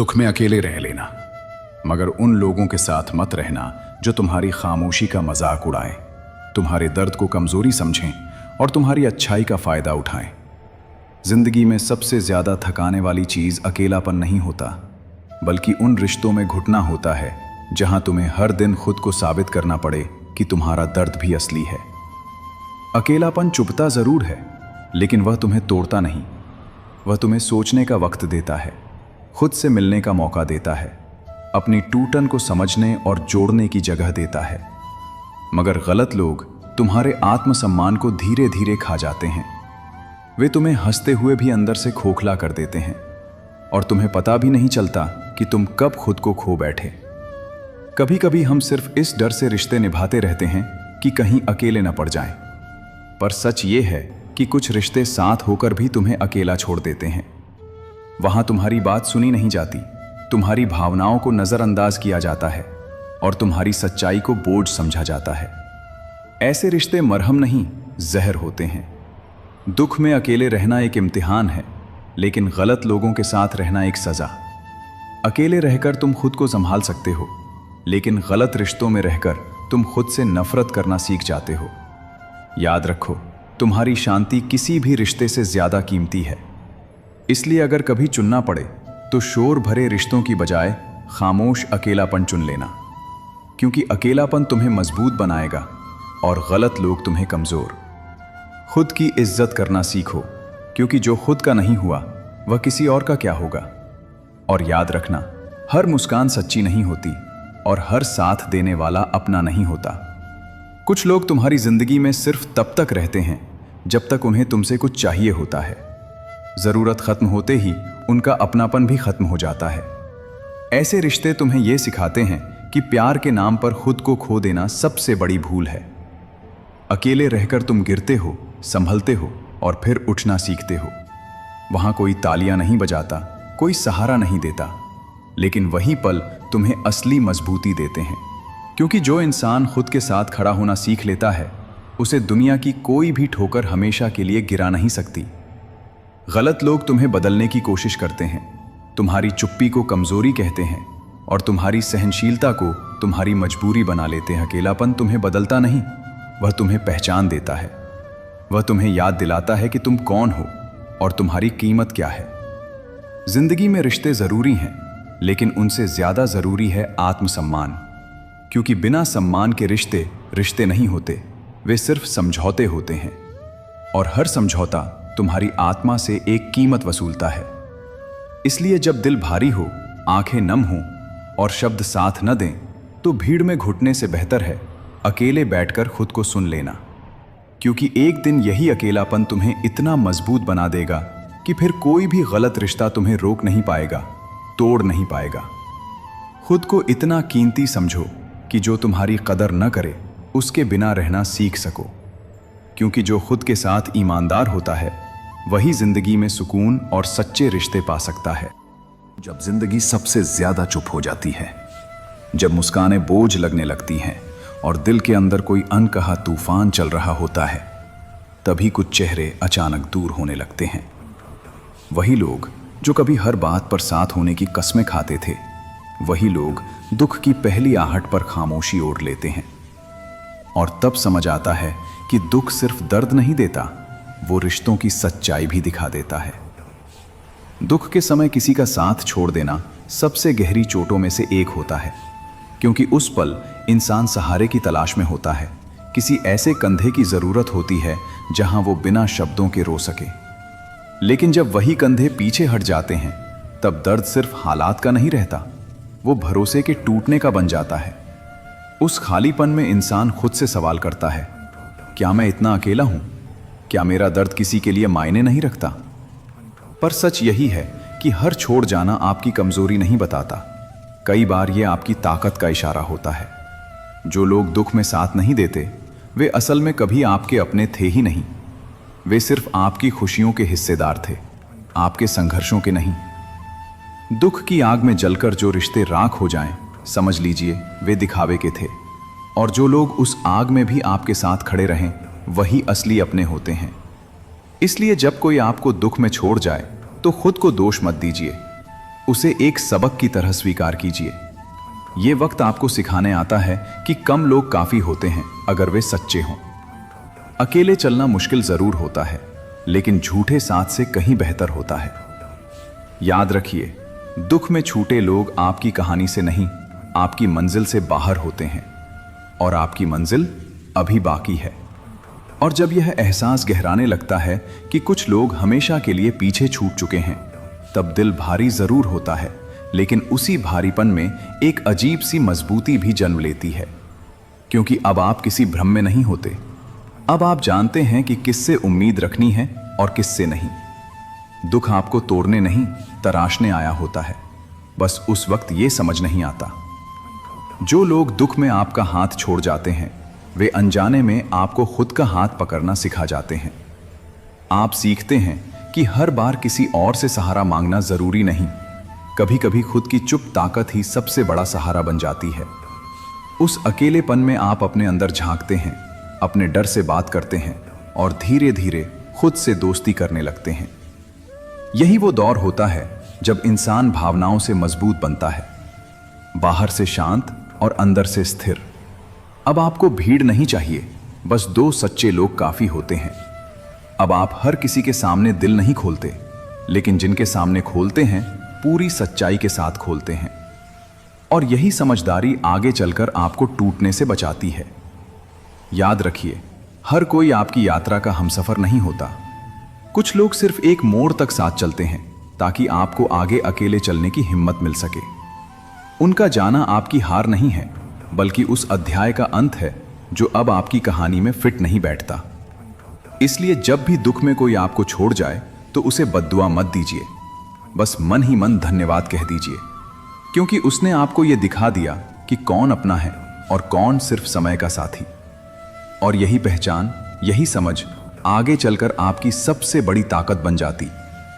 दुख में अकेले रह लेना, मगर उन लोगों के साथ मत रहना जो तुम्हारी खामोशी का मजाक उड़ाएं, तुम्हारे दर्द को कमजोरी समझें और तुम्हारी अच्छाई का फायदा उठाएं। जिंदगी में सबसे ज्यादा थकाने वाली चीज अकेलापन नहीं होता, बल्कि उन रिश्तों में घुटना होता है जहां तुम्हें हर दिन खुद को साबित करना पड़े कि तुम्हारा दर्द भी असली है। अकेलापन चुभता जरूर है, लेकिन वह तुम्हें तोड़ता नहीं। वह तुम्हें सोचने का वक्त देता है, खुद से मिलने का मौका देता है, अपनी टूटन को समझने और जोड़ने की जगह देता है। मगर गलत लोग तुम्हारे आत्मसम्मान को धीरे धीरे खा जाते हैं। वे तुम्हें हंसते हुए भी अंदर से खोखला कर देते हैं और तुम्हें पता भी नहीं चलता कि तुम कब खुद को खो बैठे। कभी कभी हम सिर्फ इस डर से रिश्ते निभाते रहते हैं कि कहीं अकेले न पड़ जाएं। पर सच ये है कि कुछ रिश्ते साथ होकर भी तुम्हें अकेला छोड़ देते हैं। वहां तुम्हारी बात सुनी नहीं जाती, तुम्हारी भावनाओं को नजरअंदाज किया जाता है और तुम्हारी सच्चाई को बोझ समझा जाता है। ऐसे रिश्ते मरहम नहीं, जहर होते हैं। दुख में अकेले रहना एक इम्तिहान है, लेकिन गलत लोगों के साथ रहना एक सजा। अकेले रहकर तुम खुद को संभाल सकते हो, लेकिन गलत रिश्तों में रहकर तुम खुद से नफरत करना सीख जाते हो। याद रखो, तुम्हारी शांति किसी भी रिश्ते से ज्यादा कीमती है। इसलिए अगर कभी चुनना पड़े तो शोर भरे रिश्तों की बजाय खामोश अकेलापन चुन लेना, क्योंकि अकेलापन तुम्हें मजबूत बनाएगा और गलत लोग तुम्हें कमजोर। खुद की इज्जत करना सीखो, क्योंकि जो खुद का नहीं हुआ वह किसी और का क्या होगा। और याद रखना, हर मुस्कान सच्ची नहीं होती और हर साथ देने वाला अपना नहीं होता। कुछ लोग तुम्हारी जिंदगी में सिर्फ तब तक रहते हैं जब तक उन्हें तुमसे कुछ चाहिए होता है। जरूरत खत्म होते ही उनका अपनापन भी खत्म हो जाता है। ऐसे रिश्ते तुम्हें यह सिखाते हैं कि प्यार के नाम पर खुद को खो देना सबसे बड़ी भूल है। अकेले रहकर तुम गिरते हो, संभलते हो और फिर उठना सीखते हो। वहां कोई तालियां नहीं बजाता, कोई सहारा नहीं देता, लेकिन वही पल तुम्हें असली मजबूती देते हैं। क्योंकि जो इंसान खुद के साथ खड़ा होना सीख लेता है, उसे दुनिया की कोई भी ठोकर हमेशा के लिए गिरा नहीं सकती। गलत लोग तुम्हें बदलने की कोशिश करते हैं, तुम्हारी चुप्पी को कमजोरी कहते हैं और तुम्हारी सहनशीलता को तुम्हारी मजबूरी बना लेते हैं। अकेलापन तुम्हें बदलता नहीं, वह तुम्हें पहचान देता है। वह तुम्हें याद दिलाता है कि तुम कौन हो और तुम्हारी कीमत क्या है। जिंदगी में रिश्ते जरूरी हैं, लेकिन उनसे ज्यादा जरूरी है आत्मसम्मान। क्योंकि बिना सम्मान के रिश्ते रिश्ते नहीं होते, वे सिर्फ समझौते होते हैं। और हर समझौता तुम्हारी आत्मा से एक कीमत वसूलता है। इसलिए जब दिल भारी हो, आंखें नम हों और शब्द साथ न दें, तो भीड़ में घुटने से बेहतर है अकेले बैठकर खुद को सुन लेना। क्योंकि एक दिन यही अकेलापन तुम्हें इतना मजबूत बना देगा कि फिर कोई भी गलत रिश्ता तुम्हें रोक नहीं पाएगा, तोड़ नहीं पाएगा। खुद को इतना कीमती समझो कि जो तुम्हारी कदर न करे उसके बिना रहना सीख सको। क्योंकि जो खुद के साथ ईमानदार होता है, वही जिंदगी में सुकून और सच्चे रिश्ते पा सकता है। जब जिंदगी सबसे ज्यादा चुप हो जाती है, जब मुस्कानें बोझ लगने लगती हैं और दिल के अंदर कोई अनकहा तूफान चल रहा होता है, तभी कुछ चेहरे अचानक दूर होने लगते हैं। वही लोग जो कभी हर बात पर साथ होने की कस्में खाते थे, वही लोग दुख की पहली आहट पर खामोशी ओढ़ लेते हैं। और तब समझ आता है कि दुख सिर्फ दर्द नहीं देता, वो रिश्तों की सच्चाई भी दिखा देता है। दुख के समय किसी का साथ छोड़ देना सबसे गहरी चोटों में से एक होता है, क्योंकि उस पल इंसान सहारे की तलाश में होता है। किसी ऐसे कंधे की जरूरत होती है जहां वो बिना शब्दों के रो सके। लेकिन जब वही कंधे पीछे हट जाते हैं, तब दर्द सिर्फ हालात का नहीं रहता, वो भरोसे के टूटने का बन जाता है। उस खालीपन में इंसान खुद से सवाल करता है, क्या मैं इतना अकेला हूं? क्या मेरा दर्द किसी के लिए मायने नहीं रखता? पर सच यही है कि हर छोड़ जाना आपकी कमजोरी नहीं बताता, कई बार यह आपकी ताकत का इशारा होता है। जो लोग दुख में साथ नहीं देते, वे असल में कभी आपके अपने थे ही नहीं। वे सिर्फ आपकी खुशियों के हिस्सेदार थे, आपके संघर्षों के नहीं। दुख की आग में जलकर जो रिश्ते राख हो जाएं, समझ लीजिए वे दिखावे के थे। और जो लोग उस आग में भी आपके साथ खड़े रहें, वही असली अपने होते हैं। इसलिए जब कोई आपको दुख में छोड़ जाए, तो खुद को दोष मत दीजिए, उसे एक सबक की तरह स्वीकार कीजिए। ये वक्त आपको सिखाने आता है कि कम लोग काफी होते हैं अगर वे सच्चे हों। अकेले चलना मुश्किल जरूर होता है, लेकिन झूठे साथ से कहीं बेहतर होता है। याद रखिए, दुख में छूटे लोग आपकी कहानी से नहीं, आपकी मंजिल से बाहर होते हैं, और आपकी मंजिल अभी बाकी है। और जब यह एहसास गहराने लगता है कि कुछ लोग हमेशा के लिए पीछे छूट चुके हैं, तब दिल भारी जरूर होता है, लेकिन उसी भारीपन में एक अजीब सी मजबूती भी जन्म लेती है। क्योंकि अब आप किसी भ्रम में नहीं होते। अब आप जानते हैं कि किससे उम्मीद रखनी है और किससे नहीं। दुख आपको तोड़ने नहीं, तराशने आया होता है। बस उस वक्त ये समझ नहीं आता। जो लोग दुख में आपका हाथ छोड़ जाते हैं, वे अनजाने में आपको खुद का हाथ पकड़ना सिखा जाते हैं। आप सीखते हैं कि हर बार किसी और से सहारा मांगना जरूरी नहीं। कभी कभी खुद की चुप ताकत ही सबसे बड़ा सहारा बन जाती है। उस अकेलेपन में आप अपने अंदर झांकते हैं, अपने डर से बात करते हैं और धीरे धीरे खुद से दोस्ती करने लगते हैं। यही वो दौर होता है जब इंसान भावनाओं से मजबूत बनता है, बाहर से शांत और अंदर से स्थिर। अब आपको भीड़ नहीं चाहिए, बस दो सच्चे लोग काफी होते हैं। अब आप हर किसी के सामने दिल नहीं खोलते, लेकिन जिनके सामने खोलते हैं पूरी सच्चाई के साथ खोलते हैं। और यही समझदारी आगे चलकर आपको टूटने से बचाती है। याद रखिए, हर कोई आपकी यात्रा का हमसफर नहीं होता। कुछ लोग सिर्फ एक मोड़ तक साथ चलते हैं ताकि आपको आगे अकेले चलने की हिम्मत मिल सके। उनका जाना आपकी हार नहीं है, बल्कि उस अध्याय का अंत है जो अब आपकी कहानी में फिट नहीं बैठता। इसलिए जब भी दुख में कोई आपको छोड़ जाए तो उसे बद्दुआ मत दीजिए, बस मन ही मन धन्यवाद कह दीजिए। क्योंकि उसने आपको यह दिखा दिया कि कौन अपना है और कौन सिर्फ समय का साथी। और यही पहचान, यही समझ आगे चलकर आपकी सबसे बड़ी ताकत बन जाती।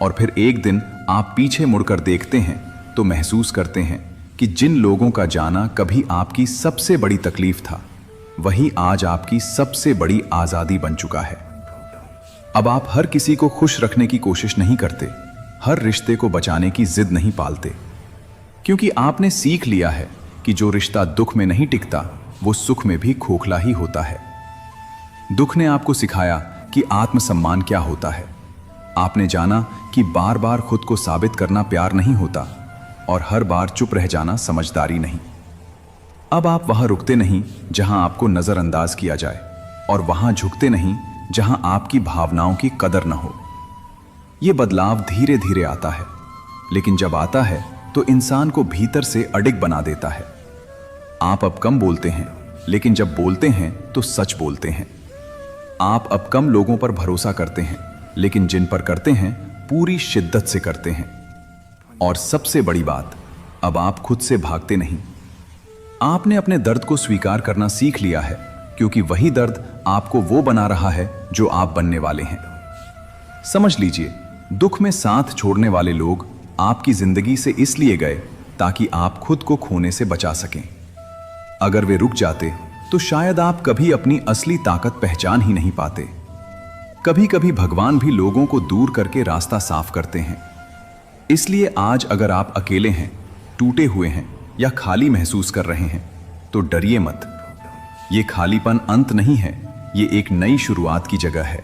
और फिर एक दिन आप पीछे मुड़कर देखते हैं तो महसूस करते हैं कि जिन लोगों का जाना कभी आपकी सबसे बड़ी तकलीफ था, वही आज आपकी सबसे बड़ी आजादी बन चुका है। अब आप हर किसी को खुश रखने की कोशिश नहीं करते, हर रिश्ते को बचाने की जिद नहीं पालते, क्योंकि आपने सीख लिया है कि जो रिश्ता दुख में नहीं टिकता, वो सुख में भी खोखला ही होता है। दुख ने आपको सिखाया कि आत्मसम्मान क्या होता है। आपने जाना कि बार बार खुद को साबित करना प्यार नहीं होता, और हर बार चुप रह जाना समझदारी नहीं। अब आप वहां रुकते नहीं जहां आपको नजरअंदाज किया जाए, और वहां झुकते नहीं जहां आपकी भावनाओं की कदर न हो। यह बदलाव धीरे धीरे आता है, लेकिन जब आता है तो इंसान को भीतर से अडिग बना देता है। आप अब कम बोलते हैं, लेकिन जब बोलते हैं तो सच बोलते हैं। आप अब कम लोगों पर भरोसा करते हैं, लेकिन जिन पर करते हैं पूरी शिद्दत से करते हैं। और सबसे बड़ी बात, अब आप खुद से भागते नहीं। आपने अपने दर्द को स्वीकार करना सीख लिया है, क्योंकि वही दर्द आपको वो बना रहा है जो आप बनने वाले हैं। समझ लीजिए, दुख में साथ छोड़ने वाले लोग आपकी जिंदगी से इसलिए गए ताकि आप खुद को खोने से बचा सकें। अगर वे रुक जाते तो शायद आप कभी अपनी असली ताकत पहचान ही नहीं पाते। कभी कभी भगवान भी लोगों को दूर करके रास्ता साफ करते हैं। इसलिए आज अगर आप अकेले हैं, टूटे हुए हैं या खाली महसूस कर रहे हैं, तो डरिए मत। ये खालीपन अंत नहीं है, ये एक नई शुरुआत की जगह है।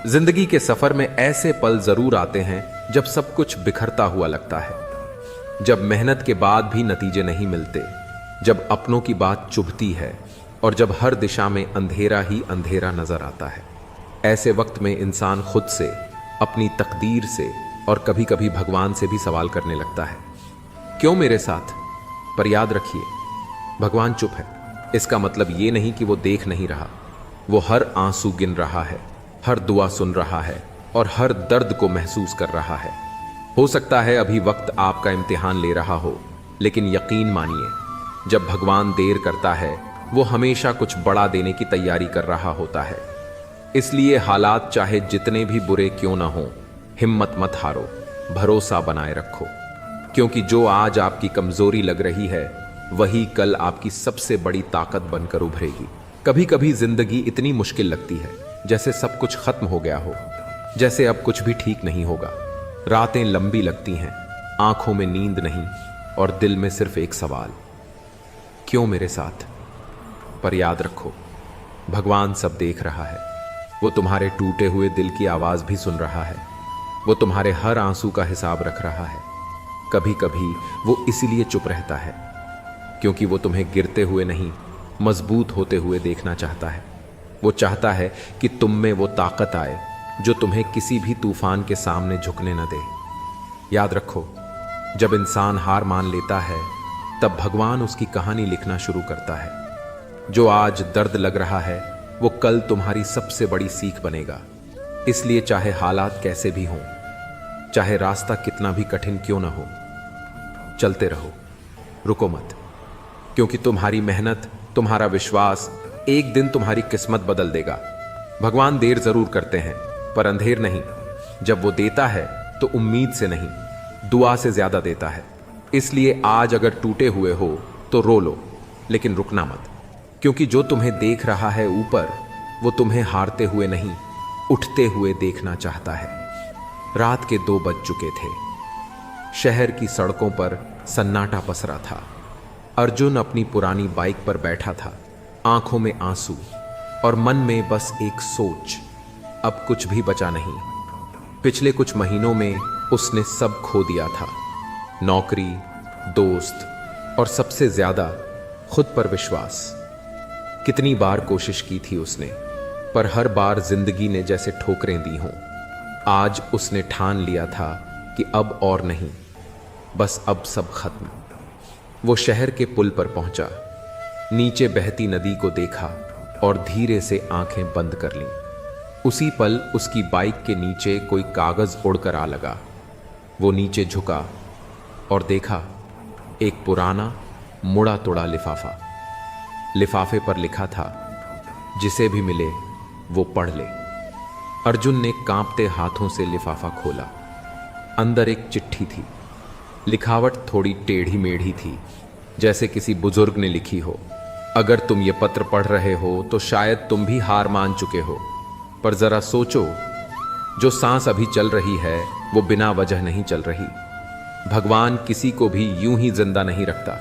जिंदगी के सफर में ऐसे पल जरूर आते हैं जब सब कुछ बिखरता हुआ लगता है, जब मेहनत के बाद भी नतीजे नहीं मिलते, जब अपनों की बात चुभती है, और जब हर दिशा में अंधेरा ही अंधेरा नजर आता है। ऐसे वक्त में इंसान खुद से, अपनी तकदीर से और कभी कभी भगवान से भी सवाल करने लगता है, क्यों मेरे साथ? पर याद रखिए, भगवान चुप है। इसका मतलब ये नहीं कि वो देख नहीं रहा। वो हर आंसू गिन रहा है, हर दुआ सुन रहा है और हर दर्द को महसूस कर रहा है। हो सकता है अभी वक्त आपका इम्तिहान ले रहा हो, लेकिन यकीन मानिए, जब भगवान देर करता है, वो हमेशा कुछ बड़ा देने की तैयारी कर रहा होता है। इसलिए हालात चाहे जितने भी बुरे क्यों ना हो, हिम्मत मत हारो, भरोसा बनाए रखो, क्योंकि जो आज आपकी कमजोरी लग रही है, वही कल आपकी सबसे बड़ी ताकत बनकर उभरेगी। कभी कभी जिंदगी इतनी मुश्किल लगती है जैसे सब कुछ खत्म हो गया हो, जैसे अब कुछ भी ठीक नहीं होगा। रातें लंबी लगती हैं, आंखों में नींद नहीं और दिल में सिर्फ एक सवाल, क्यों मेरे साथ। पर याद रखो, भगवान सब देख रहा है। वो तुम्हारे टूटे हुए दिल की आवाज भी सुन रहा है। वो तुम्हारे हर आंसू का हिसाब रख रहा है। कभी कभी वो इसीलिए चुप रहता है क्योंकि वो तुम्हें गिरते हुए नहीं, मजबूत होते हुए देखना चाहता है। वो चाहता है कि तुम में वो ताकत आए जो तुम्हें किसी भी तूफान के सामने झुकने न दे। याद रखो, जब इंसान हार मान लेता है तब भगवान उसकी कहानी लिखना शुरू करता है। जो आज दर्द लग रहा है वो कल तुम्हारी सबसे बड़ी सीख बनेगा। इसलिए चाहे हालात कैसे भी हों, चाहे रास्ता कितना भी कठिन क्यों ना हो, चलते रहो, रुको मत, क्योंकि तुम्हारी मेहनत, तुम्हारा विश्वास एक दिन तुम्हारी किस्मत बदल देगा। भगवान देर जरूर करते हैं पर अंधेर नहीं। जब वो देता है तो उम्मीद से नहीं, दुआ से ज्यादा देता है। इसलिए आज अगर टूटे हुए हो तो रो लो, लेकिन रुकना मत, क्योंकि जो तुम्हें देख रहा है ऊपर, वो तुम्हें हारते हुए नहीं, उठते हुए देखना चाहता है। रात के 2 बज चुके थे। शहर की सड़कों पर सन्नाटा पसरा था। अर्जुन अपनी पुरानी बाइक पर बैठा था, आंखों में आंसू और मन में बस एक सोच, अब कुछ भी बचा नहीं। पिछले कुछ महीनों में उसने सब खो दिया था, नौकरी, दोस्त और सबसे ज्यादा खुद पर विश्वास। कितनी बार कोशिश की थी उसने, पर हर बार जिंदगी ने जैसे ठोकरें दी हों। आज उसने ठान लिया था कि अब और नहीं, बस अब सब खत्म। वो शहर के पुल पर पहुंचा, नीचे बहती नदी को देखा और धीरे से आंखें बंद कर लीं। उसी पल उसकी बाइक के नीचे कोई कागज उड़कर आ लगा। वो नीचे झुका और देखा एक पुराना मुड़ा तोड़ा लिफाफा। लिफाफे पर लिखा था, जिसे भी मिले वो पढ़ ले। अर्जुन ने कांपते हाथों से लिफाफा खोला। अंदर एक चिट्ठी थी। लिखावट थोड़ी टेढ़ी मेढ़ी थी, जैसे किसी बुजुर्ग ने लिखी हो। अगर तुम ये पत्र पढ़ रहे हो तो शायद तुम भी हार मान चुके हो, पर जरा सोचो, जो सांस अभी चल रही है वो बिना वजह नहीं चल रही। भगवान किसी को भी यूं ही जिंदा नहीं रखता।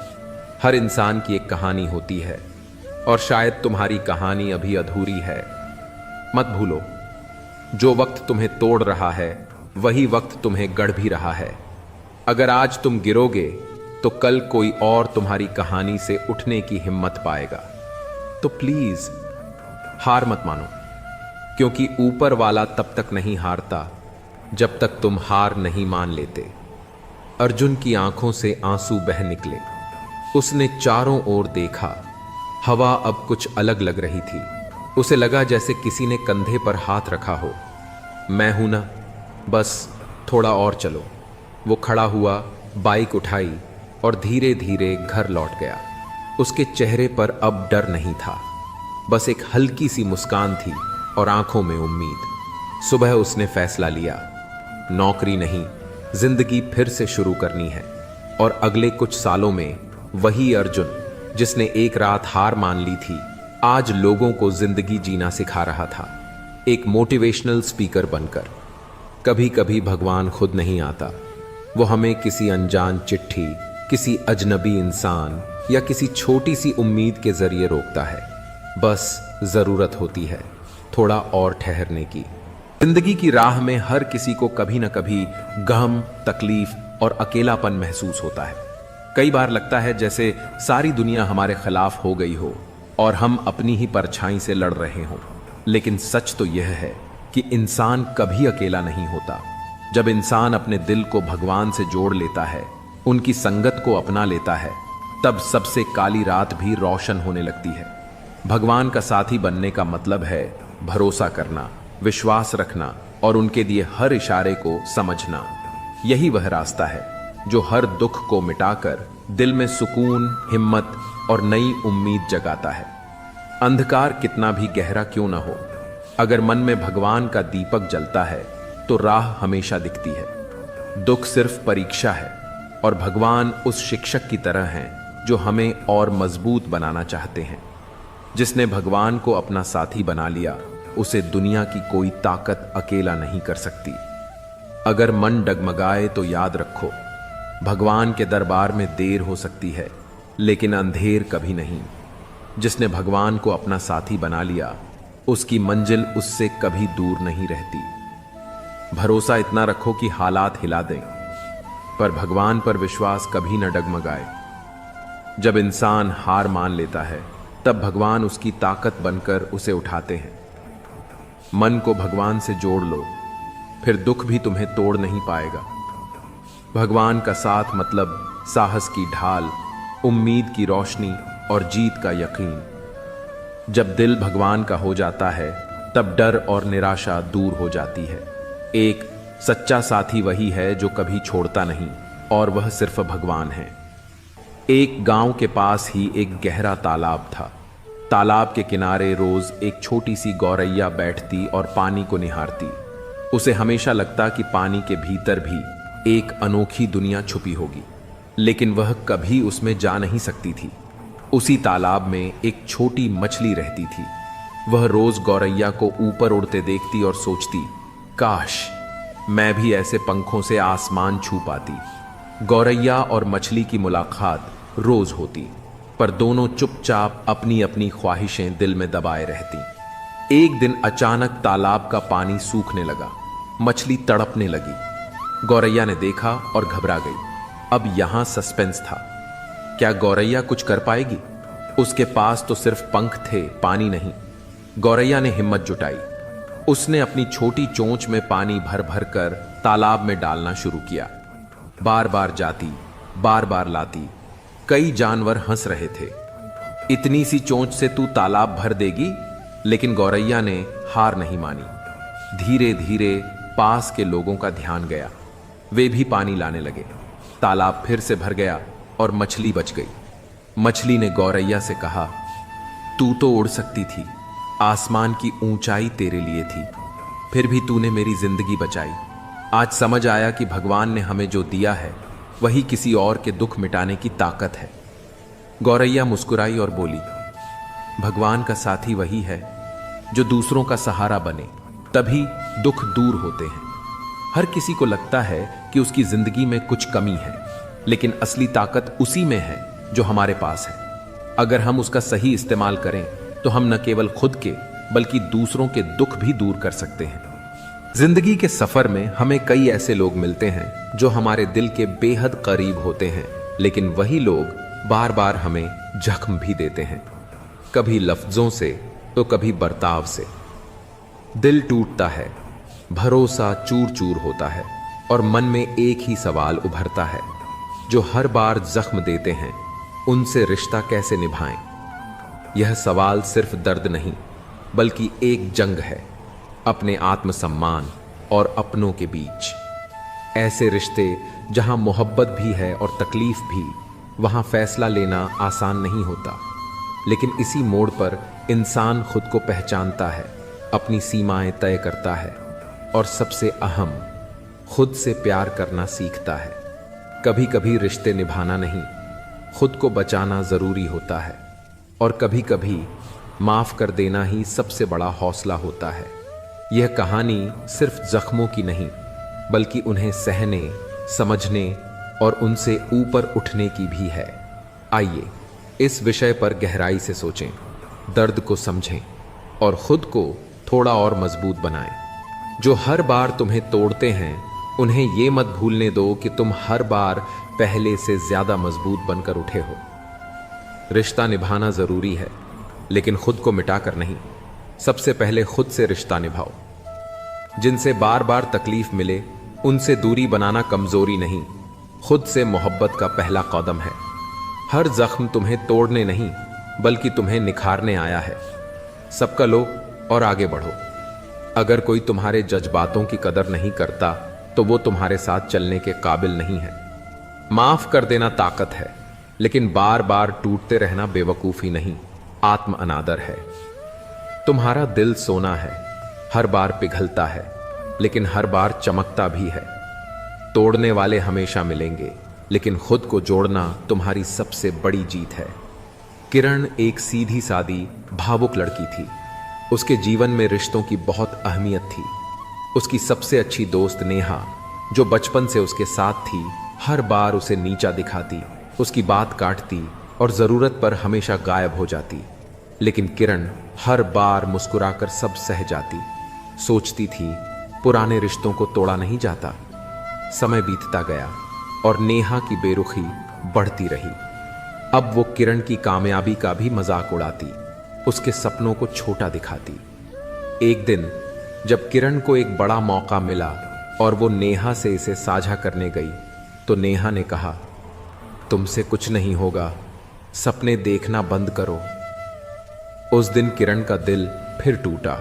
हर इंसान की एक कहानी होती है और शायद तुम्हारी कहानी अभी अधूरी है। मत भूलो, जो वक्त तुम्हें तोड़ रहा है वही वक्त तुम्हें गढ़ भी रहा है। अगर आज तुम गिरोगे तो कल कोई और तुम्हारी कहानी से उठने की हिम्मत पाएगा। तो प्लीज हार मत मानो, क्योंकि ऊपर वाला तब तक नहीं हारता जब तक तुम हार नहीं मान लेते। अर्जुन की आंखों से आंसू बह निकले। उसने चारों ओर देखा। हवा अब कुछ अलग लग रही थी। उसे लगा जैसे किसी ने कंधे पर हाथ रखा हो। मैं हूं ना, बस थोड़ा और चलो। वो खड़ा हुआ, बाइक उठाई और धीरे धीरे घर लौट गया। उसके चेहरे पर अब डर नहीं था, बस एक हल्की सी मुस्कान थी और आंखों में उम्मीद। सुबह उसने फैसला लिया, नौकरी नहीं, जिंदगी फिर से शुरू करनी है। और अगले कुछ सालों में वही अर्जुन जिसने एक रात हार मान ली थी, आज लोगों को जिंदगी जीना सिखा रहा था, एक मोटिवेशनल स्पीकर बनकर। कभी कभी भगवान खुद नहीं आता, वो हमें किसी अनजान चिट्ठी, किसी अजनबी इंसान या किसी छोटी सी उम्मीद के जरिए रोकता है। बस जरूरत होती है थोड़ा और ठहरने की। जिंदगी की राह में हर किसी को कभी न कभी गम, तकलीफ और अकेलापन महसूस होता है। कई बार लगता है जैसे सारी दुनिया हमारे खिलाफ हो गई हो और हम अपनी ही परछाई से लड़ रहे हों। लेकिन सच तो यह है कि इंसान कभी अकेला नहीं होता। जब इंसान अपने दिल को भगवान से जोड़ लेता है, उनकी संगत को अपना लेता है, तब सबसे काली रात भी रोशन होने लगती है। भगवान का साथी बनने का मतलब है भरोसा करना, विश्वास रखना और उनके दिए हर इशारे को समझना। यही वह रास्ता है जो हर दुख को मिटाकर दिल में सुकून, हिम्मत और नई उम्मीद जगाता है। अंधकार कितना भी गहरा क्यों ना हो, अगर मन में भगवान का दीपक जलता है तो राह हमेशा दिखती है। दुख सिर्फ परीक्षा है और भगवान उस शिक्षक की तरह हैं जो हमें और मजबूत बनाना चाहते हैं। जिसने भगवान को अपना साथी बना लिया, उसे दुनिया की कोई ताकत अकेला नहीं कर सकती। अगर मन डगमगाए तो याद रखो, भगवान के दरबार में देर हो सकती है, लेकिन अंधेर कभी नहीं। जिसने भगवान को अपना साथी बना लिया, उसकी मंजिल उससे कभी दूर नहीं रहती। भरोसा इतना रखो कि हालात हिला दें, पर भगवान पर विश्वास कभी न डगमगाए। जब इंसान हार मान लेता है, तब भगवान उसकी ताकत बनकर उसे उठाते हैं। मन को भगवान से जोड़ लो, फिर दुख भी तुम्हें तोड़ नहीं पाएगा। भगवान का साथ मतलब साहस की ढाल, उम्मीद की रोशनी और जीत का यकीन। जब दिल भगवान का हो जाता है, तब डर और निराशा दूर हो जाती है। एक सच्चा साथी वही है जो कभी छोड़ता नहीं, और वह सिर्फ भगवान है। एक गांव के पास ही एक गहरा तालाब था। तालाब के किनारे रोज एक छोटी सी गौरैया बैठती और पानी को निहारती। उसे हमेशा लगता कि पानी के भीतर भी एक अनोखी दुनिया छुपी होगी, लेकिन वह कभी उसमें जा नहीं सकती थी। उसी तालाब में एक छोटी मछली रहती थी। वह रोज गौरैया को ऊपर उड़ते देखती और सोचती, काश मैं भी ऐसे पंखों से आसमान छू पाती। गौरैया और मछली की मुलाकात रोज होती, पर दोनों चुपचाप अपनी अपनी ख्वाहिशें दिल में दबाए रहती। एक दिन अचानक तालाब का पानी सूखने लगा। मछली तड़पने लगी। गौरैया ने देखा और घबरा गई। अब यहां सस्पेंस था। क्या गौरैया कुछ कर पाएगी? उसके पास तो सिर्फ पंख थे, पानी नहीं। गौरैया ने हिम्मत जुटाई। उसने अपनी छोटी चोंच में पानी भर भर कर तालाब में डालना शुरू किया। बार बार जाती, बार बार लाती। कई जानवर हंस रहे थे, इतनी सी चोंच से तू तालाब भर देगी? लेकिन गौरैया ने हार नहीं मानी। धीरे धीरे पास के लोगों का ध्यान गया। वे भी पानी लाने लगे। तालाब फिर से भर गया और मछली बच गई। मछली ने गौरैया से कहा, तू तो उड़ सकती थी, आसमान की ऊंचाई तेरे लिए थी, फिर भी तूने मेरी जिंदगी बचाई। आज समझ आया कि भगवान ने हमें जो दिया है, वही किसी और के दुख मिटाने की ताकत है। गौरैया मुस्कुराई और बोली, भगवान का साथी वही है जो दूसरों का सहारा बने, तभी दुख दूर होते हैं। हर किसी को लगता है कि उसकी जिंदगी में कुछ कमी है, लेकिन असली ताकत उसी में है जो हमारे पास है। अगर हम उसका सही इस्तेमाल करें, तो हम न केवल खुद के बल्कि दूसरों के दुख भी दूर कर सकते हैं। जिंदगी के सफर में हमें कई ऐसे लोग मिलते हैं जो हमारे दिल के बेहद करीब होते हैं, लेकिन वही लोग बार बार हमें जख्म भी देते हैं, कभी लफ्जों से तो कभी बर्ताव से। दिल टूटता है, भरोसा चूर चूर होता है, और मन में एक ही सवाल उभरता है, जो हर बार जख्म देते हैं उनसे रिश्ता कैसे निभाएं। यह सवाल सिर्फ दर्द नहीं, बल्कि एक जंग है अपने आत्मसम्मान और अपनों के बीच। ऐसे रिश्ते जहां मोहब्बत भी है और तकलीफ भी, वहां फैसला लेना आसान नहीं होता, लेकिन इसी मोड़ पर इंसान खुद को पहचानता है, अपनी सीमाएं तय करता है, और सबसे अहम, खुद से प्यार करना सीखता है। कभी कभी रिश्ते निभाना नहीं, खुद को बचाना जरूरी होता है, और कभी कभी माफ कर देना ही सबसे बड़ा हौसला होता है। यह कहानी सिर्फ जख्मों की नहीं, बल्कि उन्हें सहने, समझने और उनसे ऊपर उठने की भी है। आइए इस विषय पर गहराई से सोचें, दर्द को समझें और खुद को थोड़ा और मजबूत बनाएं। जो हर बार तुम्हें तोड़ते हैं, उन्हें ये मत भूलने दो कि तुम हर बार पहले से ज्यादा मजबूत बनकर उठे हो। रिश्ता निभाना जरूरी है, लेकिन खुद को मिटाकर नहीं। सबसे पहले खुद से रिश्ता निभाओ। जिनसे बार बार तकलीफ मिले, उनसे दूरी बनाना कमजोरी नहीं, खुद से मोहब्बत का पहला कदम है। हर जख्म तुम्हें तोड़ने नहीं, बल्कि तुम्हें निखारने आया है। सबका लो और आगे बढ़ो। अगर कोई तुम्हारे जज्बातों की कदर नहीं करता, तो वो तुम्हारे साथ चलने के काबिल नहीं है। माफ कर देना ताकत है, लेकिन बार बार टूटते रहना बेवकूफी नहीं, आत्म अनादर है। तुम्हारा दिल सोना है, हर बार पिघलता है, लेकिन हर बार चमकता भी है। तोड़ने वाले हमेशा मिलेंगे, लेकिन खुद को जोड़ना तुम्हारी सबसे बड़ी जीत है। किरण एक सीधी सादी भावुक लड़की थी। उसके जीवन में रिश्तों की बहुत अहमियत थी। उसकी सबसे अच्छी दोस्त नेहा, जो बचपन से उसके साथ थी, हर बार उसे नीचा दिखाती, उसकी बात काटती और जरूरत पर हमेशा गायब हो जाती। लेकिन किरण हर बार मुस्कुराकर सब सह जाती। सोचती थी पुराने रिश्तों को तोड़ा नहीं जाता। समय बीतता गया और नेहा की बेरुखी बढ़ती रही। अब वो किरण की कामयाबी का भी मजाक उड़ाती, उसके सपनों को छोटा दिखाती। एक दिन जब किरण को एक बड़ा मौका मिला और वो नेहा से इसे साझा करने गई, तो नेहा ने कहा, तुमसे कुछ नहीं होगा, सपने देखना बंद करो। उस दिन किरण का दिल फिर टूटा,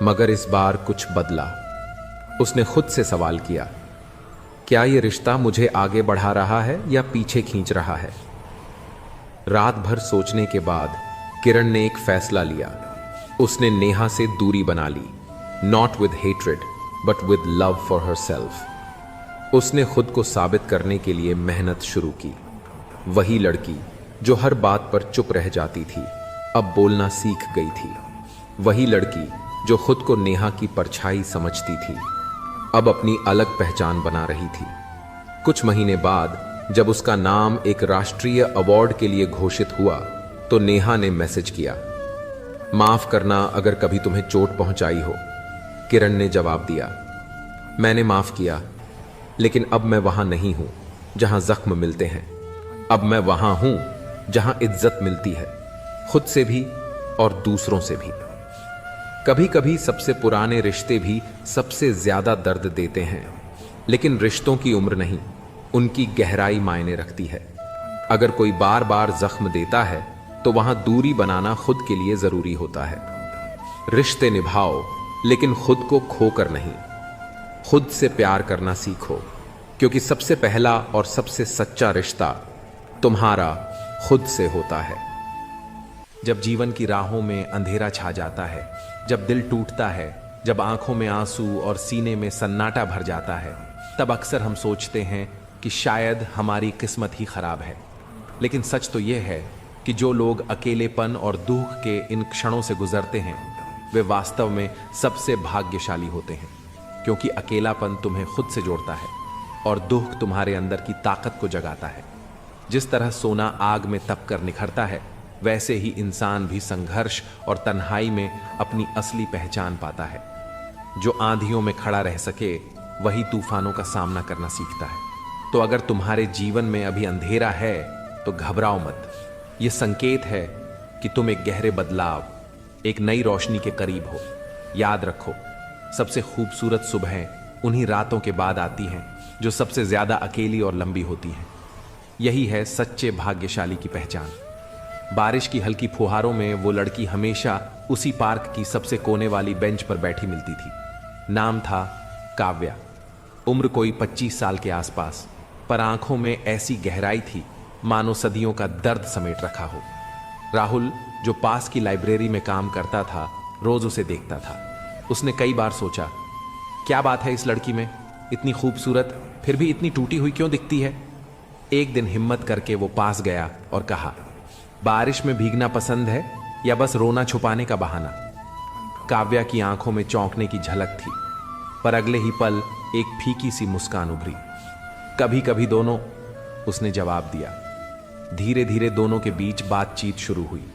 मगर इस बार कुछ बदला। उसने खुद से सवाल किया, क्या ये रिश्ता मुझे आगे बढ़ा रहा है या पीछे खींच रहा है? रात भर सोचने के बाद किरण ने एक फैसला लिया। उसने नेहा से दूरी बना ली, not with hatred but with love for herself. उसने खुद को साबित करने के लिए मेहनत शुरू की। वही लड़की जो हर बात पर चुप रह जाती थी, अब बोलना सीख गई थी। वही लड़की जो खुद को नेहा की परछाई समझती थी, अब अपनी अलग पहचान बना रही थी। कुछ महीने बाद जब उसका नाम एक राष्ट्रीय अवार्ड के लिए घोषित हुआ, तो नेहा ने मैसेज किया, माफ करना अगर कभी तुम्हें चोट पहुंचाई हो। किरण ने जवाब दिया, मैंने माफ किया, लेकिन अब मैं वहां नहीं हूं जहां जख्म मिलते हैं। अब मैं वहां हूं जहां इज्जत मिलती है, खुद से भी और दूसरों से भी। कभी कभी सबसे पुराने रिश्ते भी सबसे ज्यादा दर्द देते हैं, लेकिन रिश्तों की उम्र नहीं, उनकी गहराई मायने रखती है। अगर कोई बार बार जख्म देता है तो वहां दूरी बनाना खुद के लिए जरूरी होता है। रिश्ते निभाओ, लेकिन खुद को खोकर नहीं। खुद से प्यार करना सीखो, क्योंकि सबसे पहला और सबसे सच्चा रिश्ता तुम्हारा खुद से होता है। जब जीवन की राहों में अंधेरा छा जाता है, जब दिल टूटता है, जब आंखों में आंसू और सीने में सन्नाटा भर जाता है, तब अक्सर हम सोचते हैं कि शायद हमारी किस्मत ही खराब है। लेकिन सच तो यह है कि जो लोग अकेलेपन और दुख के इन क्षणों से गुजरते हैं, वे वास्तव में सबसे भाग्यशाली होते हैं, क्योंकि अकेलापन तुम्हें खुद से जोड़ता है और दुख तुम्हारे अंदर की ताकत को जगाता है। जिस तरह सोना आग में तप कर निखरता है, वैसे ही इंसान भी संघर्ष और तन्हाई में अपनी असली पहचान पाता है। जो आंधियों में खड़ा रह सके, वही तूफानों का सामना करना सीखता है। तो अगर तुम्हारे जीवन में अभी अंधेरा है तो घबराओ मत। ये संकेत है कि तुम एक गहरे बदलाव, एक नई रोशनी के करीब हो। याद रखो, सबसे खूबसूरत सुबहें उन्हीं रातों के बाद आती हैं जो सबसे ज्यादा अकेली और लंबी होती हैं। यही है सच्चे भाग्यशाली की पहचान। बारिश की हल्की फुहारों में वो लड़की हमेशा उसी पार्क की सबसे कोने वाली बेंच पर बैठी मिलती थी। नाम था काव्या। उम्र कोई 25 साल के आसपास, पर आंखों में ऐसी गहराई थी मानो सदियों का दर्द समेट रखा हो। राहुल, जो पास की लाइब्रेरी में काम करता था, रोज उसे देखता था। उसने कई बार सोचा, क्या बात है इस लड़की में, इतनी खूबसूरत फिर भी इतनी टूटी हुई क्यों दिखती है। एक दिन हिम्मत करके वो पास गया और कहा, बारिश में भीगना पसंद है या बस रोना छुपाने का बहाना। काव्या की आंखों में चौंकने की झलक थी, पर अगले ही पल एक फीकी सी मुस्कान उभरी। कभी कभी दोनों, उसने जवाब दिया। धीरे धीरे दोनों के बीच बातचीत शुरू हुई।